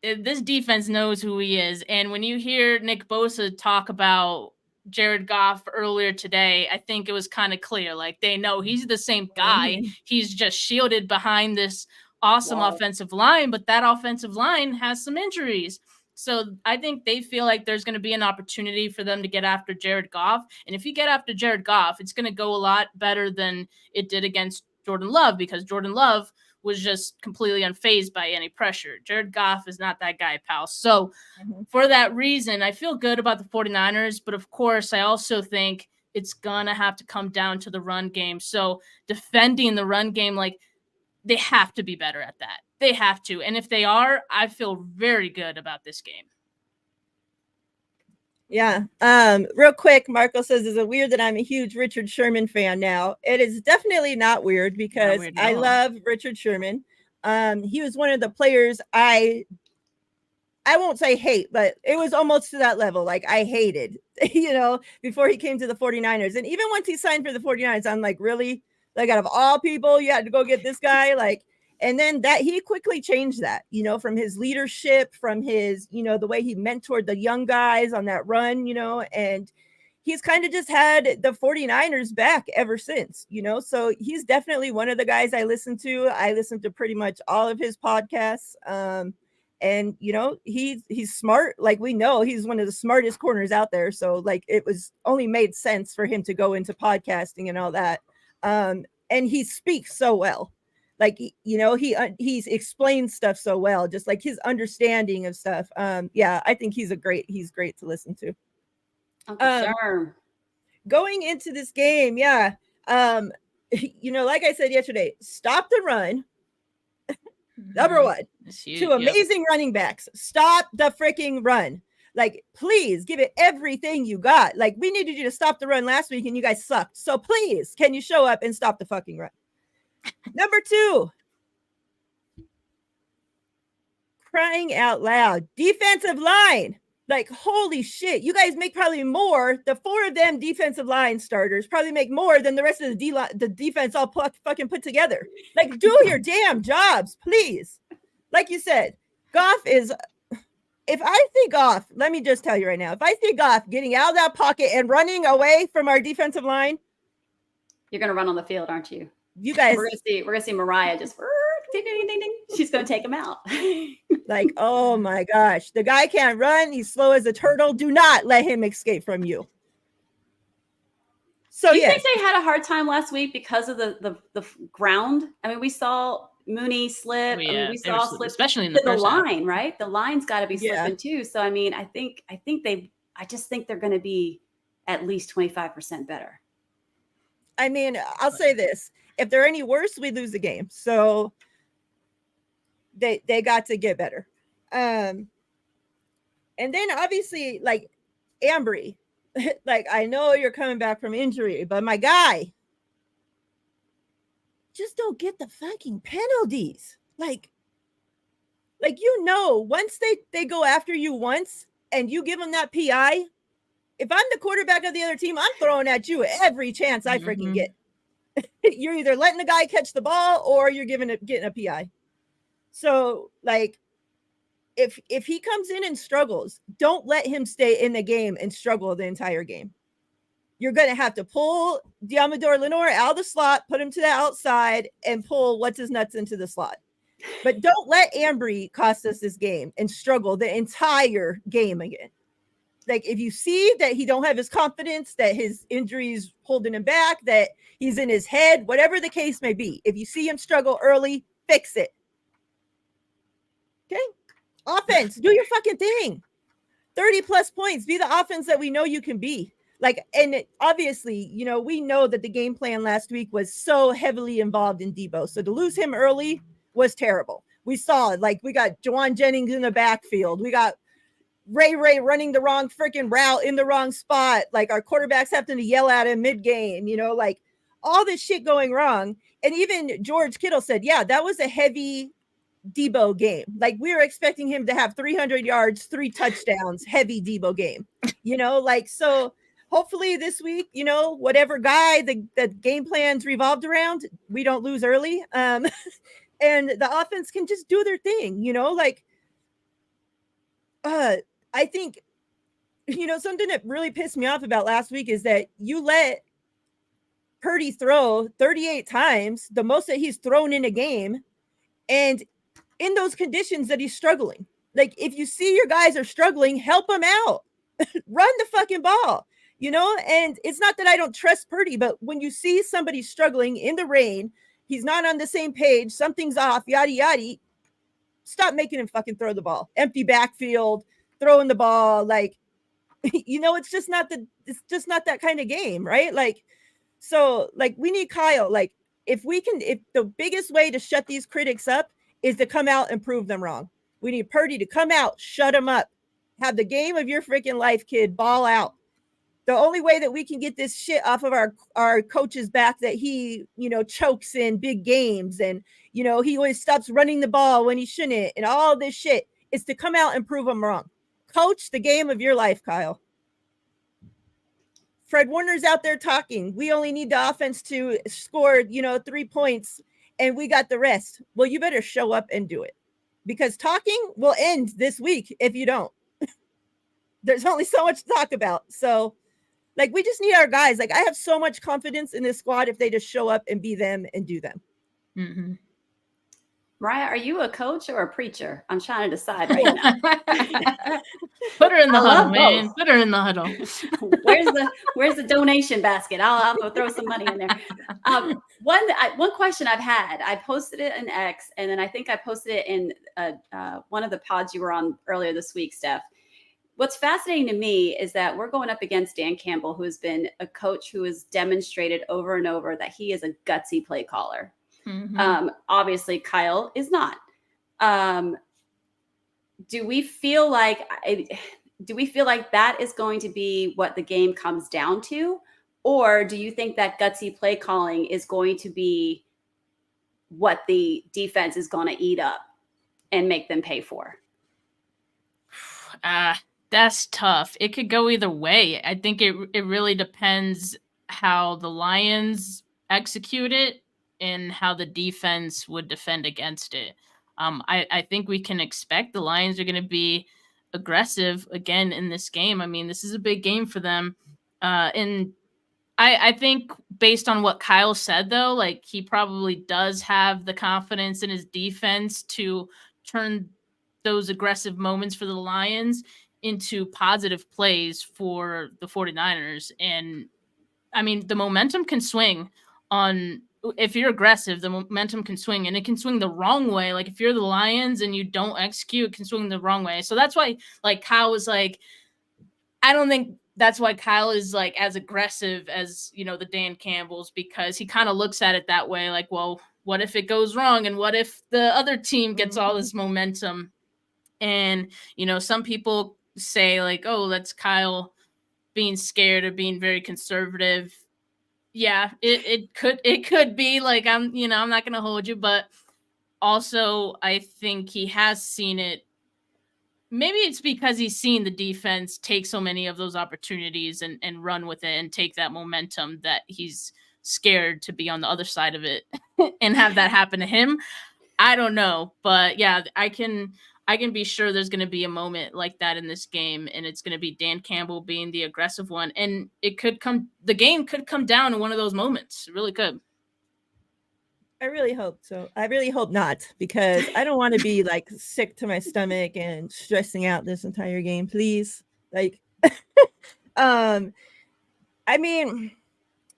This defense knows who he is. And when you hear Nick Bosa talk about Jared Goff earlier today, I think it was kind of clear. Like, they know he's the same guy. He's just shielded behind this awesome offensive line, but that offensive line has some injuries. So I think they feel like there's going to be an opportunity for them to get after Jared Goff. And if you get after Jared Goff, it's going to go a lot better than it did against Jordan Love, because Jordan Love was just completely unfazed by any pressure. Jared Goff is not that guy, pal. So for that reason, I feel good about the 49ers. But of course, I also think it's going to have to come down to the run game. So defending the run game, like, they have to be better at that. They have to. And if they are, I feel very good about this game.
Yeah. Real quick, Marco says, is it weird that I'm a huge Richard Sherman fan now? It is definitely not weird, because I love Richard Sherman. He was one of the players I won't say hate, but it was almost to that level. Like, I hated, before he came to the 49ers. And even once he signed for the 49ers, I'm like, really? Like, out of all people, you had to go get this guy? Like, and then that he quickly changed that, from his leadership, from his, the way he mentored the young guys on that run, and he's kind of just had the 49ers back ever since, so he's definitely one of the guys I listen to. I listen to pretty much all of his podcasts. And he's smart. Like, we know he's one of the smartest corners out there. So, like, it was only made sense for him to go into podcasting and all that. And he speaks so well. Like, he's explained stuff so well, just like his understanding of stuff. Yeah, I think he's great to listen to.
Sure.
Going into this game, yeah. Like I said yesterday, stop the run. Number one. Two amazing running backs. Stop the freaking run. Like, please give it everything you got. Like, we needed you to stop the run last week and you guys sucked. So please, can you show up and stop the fucking run? Number two, crying out loud, defensive line. Like, holy shit, you guys make probably more. The four of them defensive line starters probably make more than the rest of the defense all fucking put together. Like, do your damn jobs, please. Like you said, Goff is, if I see Goff, let me just tell you right now, if I see Goff getting out of that pocket and running away from our defensive line,
you're going to run on the field, aren't you?
You guys,
we're gonna see Miriah just ding, ding, ding, ding. She's gonna take him out.
Like, oh my gosh, the guy can't run. He's slow as a turtle. Do not let him escape from you. So
you think they had a hard time last week because of the ground? I mean, we saw Mooney slip.
Oh, yeah.
I mean, we saw slip,
especially in the
line,
half.
Right? The line's got to be slipping too. So I mean, I just think they're going to be at least 25% better.
I mean, I'll say this. If they're any worse, we lose the game. So they got to get better. And then obviously, like, Ambry, like, I know you're coming back from injury, but my guy, just don't get the fucking penalties. Like, once they go after you once and you give them that PI, if I'm the quarterback of the other team, I'm throwing at you every chance I freaking get. You're either letting the guy catch the ball or you're getting a PI. So, like, if he comes in and struggles, don't let him stay in the game and struggle the entire game. You're going to have to pull Diamador Lenore out of the slot, put him to the outside, and pull what's his nuts into the slot. But don't let Ambry cost us this game and struggle the entire game again. Like, if you see that he don't have his confidence, that his injuries holding him back, that he's in his head, whatever the case may be, if you see him struggle early, fix it. Okay? Offense, do your fucking thing. 30 plus points, be the offense that we know you can be. Like, and obviously, we know that the game plan last week was so heavily involved in Debo. So to lose him early was terrible. We saw it. Like, we got Juwan Jennings in the backfield. We got Ray running the wrong freaking route in the wrong spot. Like, our quarterbacks having to yell at him mid-game, like all this shit going wrong. And even George Kittle said, yeah, that was a heavy Debo game. Like, we were expecting him to have 300 yards, 3 touchdowns, heavy Debo game, like, so hopefully this week, whatever guy the game plans revolved around, we don't lose early. And the offense can just do their thing, like, I think, something that really pissed me off about last week is that you let Purdy throw 38 times, the most that he's thrown in a game, and in those conditions that he's struggling. Like, if you see your guys are struggling, help them out. Run the fucking ball, you know? And it's not that I don't trust Purdy, but when you see somebody struggling in the rain, he's not on the same page, something's off, yada, yada, stop making him fucking throw the ball. Empty backfield, throwing the ball. Like, you know, it's just not that kind of game, right? Like, so like we need Kyle. Like, if the biggest way to shut these critics up is to come out and prove them wrong. We need Purdy to come out, shut him up, have the game of your freaking life, kid, ball out. The only way that we can get this shit off of our coach's back that he, you know, chokes in big games and, you know, he always stops running the ball when he shouldn't and all this shit is to come out and prove him wrong. Coach the game of your life, Kyle. Fred Warner's out there talking. We only need the offense to score, you know, 3 points and we got the rest. Well, you better show up and do it because talking will end this week if you don't. There's only so much to talk about. So, like, we just need our guys. Like, I have so much confidence in this squad if they just show up and be them and do them.
Mm-hmm.
Miriah, are you a coach or a preacher? I'm trying to decide right now.
Put her in the huddle, man. Both. Put her in the huddle.
Where's the donation basket? I'm gonna throw some money in there. One question I've had. I posted it in X, and then I think I posted it in one of the pods you were on earlier this week, Steph. What's fascinating to me is that we're going up against Dan Campbell, who has been a coach who has demonstrated over and over that he is a gutsy play caller. Mm-hmm. Obviously, Kyle is not. Do we feel like that is going to be what the game comes down to? Or do you think that gutsy play calling is going to be what the defense is going to eat up and make them pay for?
That's tough. It could go either way. I think it really depends how the Lions execute it and how the defense would defend against it. I think we can expect the Lions are going to be aggressive again in this game. I mean, this is a big game for them. And I think based on what Kyle said, though, like he probably does have the confidence in his defense to turn those aggressive moments for the Lions into positive plays for the 49ers. And I mean, the momentum can swing on, if you're aggressive, the momentum can swing and it can swing the wrong way. Like if you're the Lions and you don't execute, it can swing the wrong way. So that's why like Kyle was like, I don't think that's why Kyle is like as aggressive as, you know, the Dan Campbells, because he kind of looks at it that way. Like, well, what if it goes wrong? And what if the other team gets all this momentum? And, you know, some people say like, oh, that's Kyle being scared or being very conservative. Yeah, it could be like, I'm not going to hold you, but also I think he has seen it. Maybe it's because he's seen the defense take so many of those opportunities and run with it and take that momentum that he's scared to be on the other side of it and have that happen to him. I don't know, but yeah, I can be sure there's going to be a moment like that in this game, and it's going to be Dan Campbell being the aggressive one, and the game could come down to one of those moments. It really could.
I really hope so. I really hope not, because I don't want to be like sick to my stomach and stressing out this entire game, please. Like, I mean,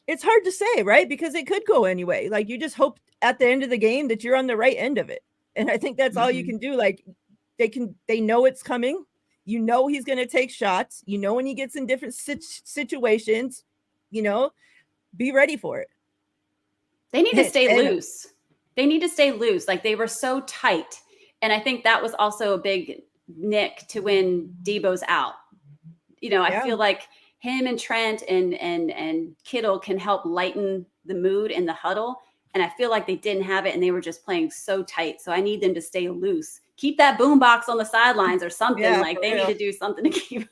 it's hard to say, right? Because it could go anyway. Like, you just hope at the end of the game that you're on the right end of it. And I think that's all you can do. Like, they know it's coming. You know, he's going to take shots. You know, when he gets in different situations, you know, be ready for it.
They need to stay loose. They need to stay loose. Like, they were so tight. And I think that was also a big nick to when Debo's out. You know, I feel like him and Trent and Kittle can help lighten the mood in the huddle. And I feel like they didn't have it and they were just playing so tight. So I need them to stay loose. Keep that boombox on the sidelines or something. Like, they need to do something to keep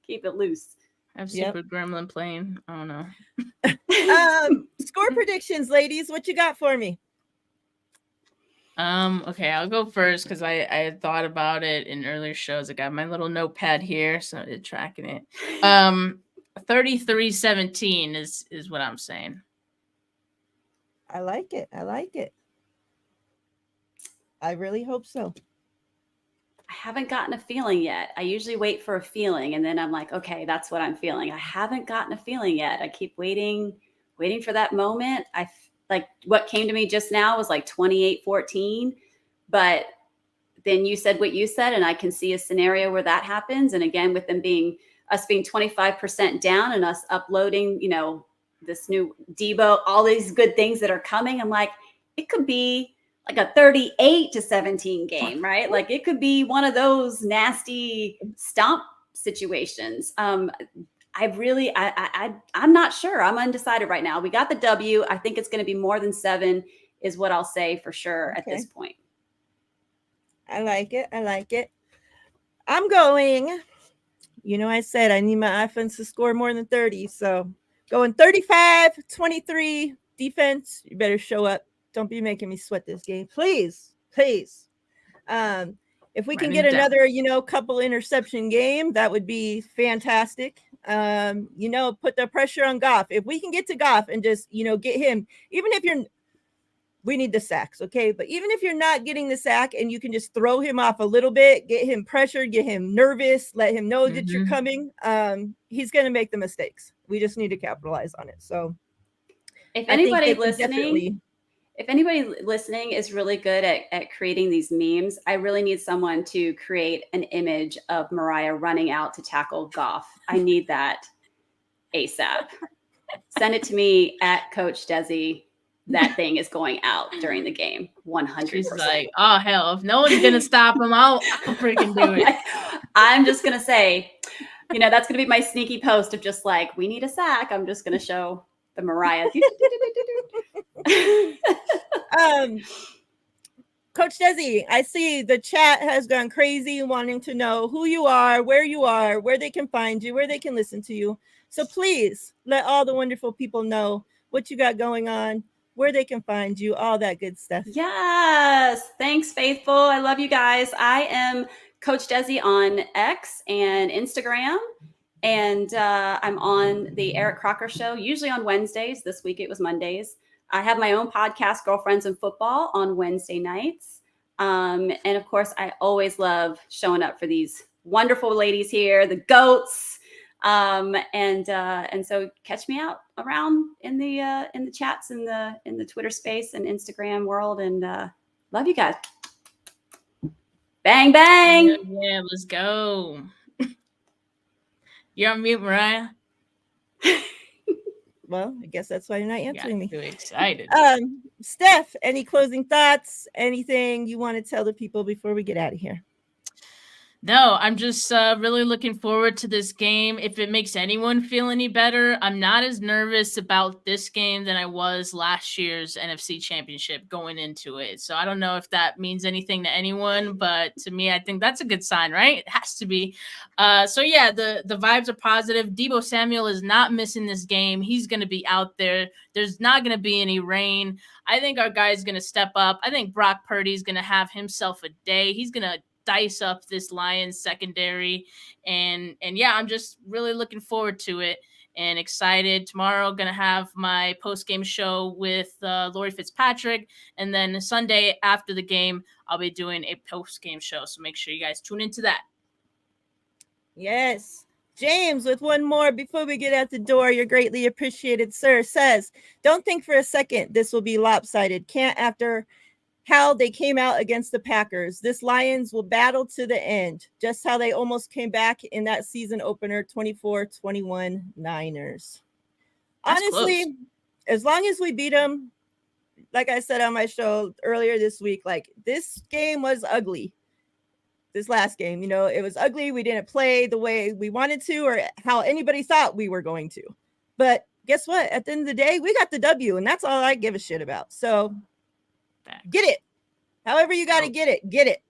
it loose.
Have Super Gremlin playing. I don't know.
Score predictions, ladies. What you got for me?
Okay, I'll go first because I had thought about it in earlier shows. I got my little notepad here, so I'm tracking it. 33-17 is what I'm saying.
I like it. I really hope so.
haven't gotten a feeling yet. I usually wait for a feeling and then I'm like, okay, that's what I'm feeling. I haven't gotten a feeling yet. I keep waiting for that moment. Like what came to me just now was like 28-14, but then you said what you said, and I can see a scenario where that happens. And again, with them being 25% down and us uploading, this new Debo, all these good things that are coming, I'm like, it could be like a 38-17 game, right? Like it could be one of those nasty stomp situations. I'm not sure. I'm undecided right now. We got the W. I think it's going to be more than 7 is what I'll say for sure at this point.
I like it. I'm going, I said I need my offense to score more than 30. So going 35-23 defense. You better show up. Don't be making me sweat this game. Please. If we can get another, couple interception game, that would be fantastic. Put the pressure on Goff. If we can get to Goff and just, get him, even if we need the sacks, okay? But even if you're not getting the sack and you can just throw him off a little bit, get him pressured, get him nervous, let him know that you're coming, he's going to make the mistakes. We just need to capitalize on it. So
if anybody listening is really good at creating these memes, I really need someone to create an image of Miriah running out to tackle Goff. I need that ASAP. Send it to me at Coach Dezi. That thing is going out during the game. 100%.
She's like, oh hell, if no one's gonna stop him, I'll freaking do it.
I'm just gonna say, that's gonna be my sneaky post of just like, we need a sack. I'm just gonna show the Miriah.
Coach Dezi, I see the chat has gone crazy wanting to know who you are, where they can find you, where they can listen to you. So please let all the wonderful people know what you got going on, where they can find you, all that good stuff.
Yes. Thanks, Faithful. I love you guys. I am Coach Dezi on X and Instagram. And I'm on the Eric Crocker Show, usually on Wednesdays. This week it was Mondays. I have my own podcast, Girlfriends in Football, on Wednesday nights. And of course, I always love showing up for these wonderful ladies here, the GOATs. And so catch me out around in the chats in the Twitter space and Instagram world, and love you guys. Bang bang.
Yeah, let's go. You're on mute, Miriah.
Well, I guess that's why you're not answering me.
Too excited.
Steph, any closing thoughts? Anything you want to tell the people before we get out of here?
No, I'm just really looking forward to this game. If it makes anyone feel any better, I'm not as nervous about this game than I was last year's NFC Championship going into it. So I don't know if that means anything to anyone, but to me, I think that's a good sign, right? It has to be. So yeah, the vibes are positive. Debo Samuel is not missing this game. He's going to be out there. There's not going to be any rain. I think our guy's going to step up. I think Brock Purdy's going to have himself a day. He's going to dice up this Lions secondary, and yeah, I'm just really looking forward to it and excited. Tomorrow gonna have my post-game show with Lori Fitzpatrick, and then Sunday after the game I'll be doing a post-game show, so make sure you guys tune into that.
Yes. James, with one more before we get out the door, you're greatly appreciated, sir, says, don't think for a second this will be lopsided. Can't after how they came out against the Packers. This Lions will battle to the end, just how they almost came back in that season opener, 24-21 Niners.
That's
honestly close. As long as we beat them, like I said on my show earlier this week, like this game was ugly. This last game, it was ugly. We didn't play the way we wanted to or how anybody thought we were going to. But guess what? At the end of the day, we got the W, and that's all I give a shit about. So get it. However you got to get it.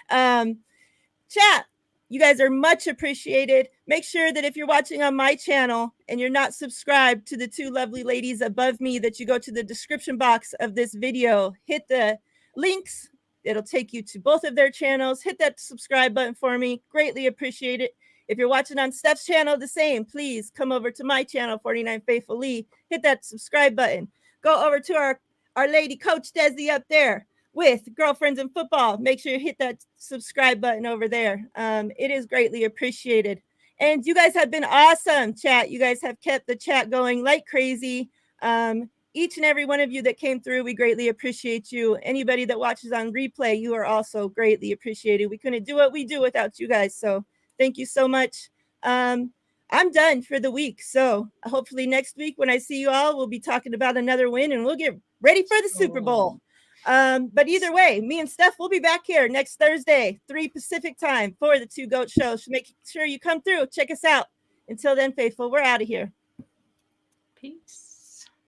Chat, you guys are much appreciated. Make sure that if you're watching on my channel and you're not subscribed to the two lovely ladies above me, that you go to the description box of this video, hit the links. It'll take you to both of their channels. Hit that subscribe button for me. Greatly appreciate it. If you're watching on Steph's channel, the same. Please come over to my channel, 49 Faithful Lee. Hit that subscribe button. Go over to our lady Coach Dezi up there. with Girlfriends in Football. Make sure you hit that subscribe button over there. It is greatly appreciated. And you guys have been awesome, chat. You guys have kept the chat going like crazy. Each and every one of you that came through, we greatly appreciate you. Anybody that watches on replay, you are also greatly appreciated. We couldn't do what we do without you guys. So thank you so much. I'm done for the week. So hopefully next week when I see you all, we'll be talking about another win and we'll get ready for the Super Bowl. But either way, me and Steph will be back here next Thursday, 3 Pacific time for the Two Goat Show. So make sure you come through. Check us out. Until then, faithful, we're out of here.
Peace.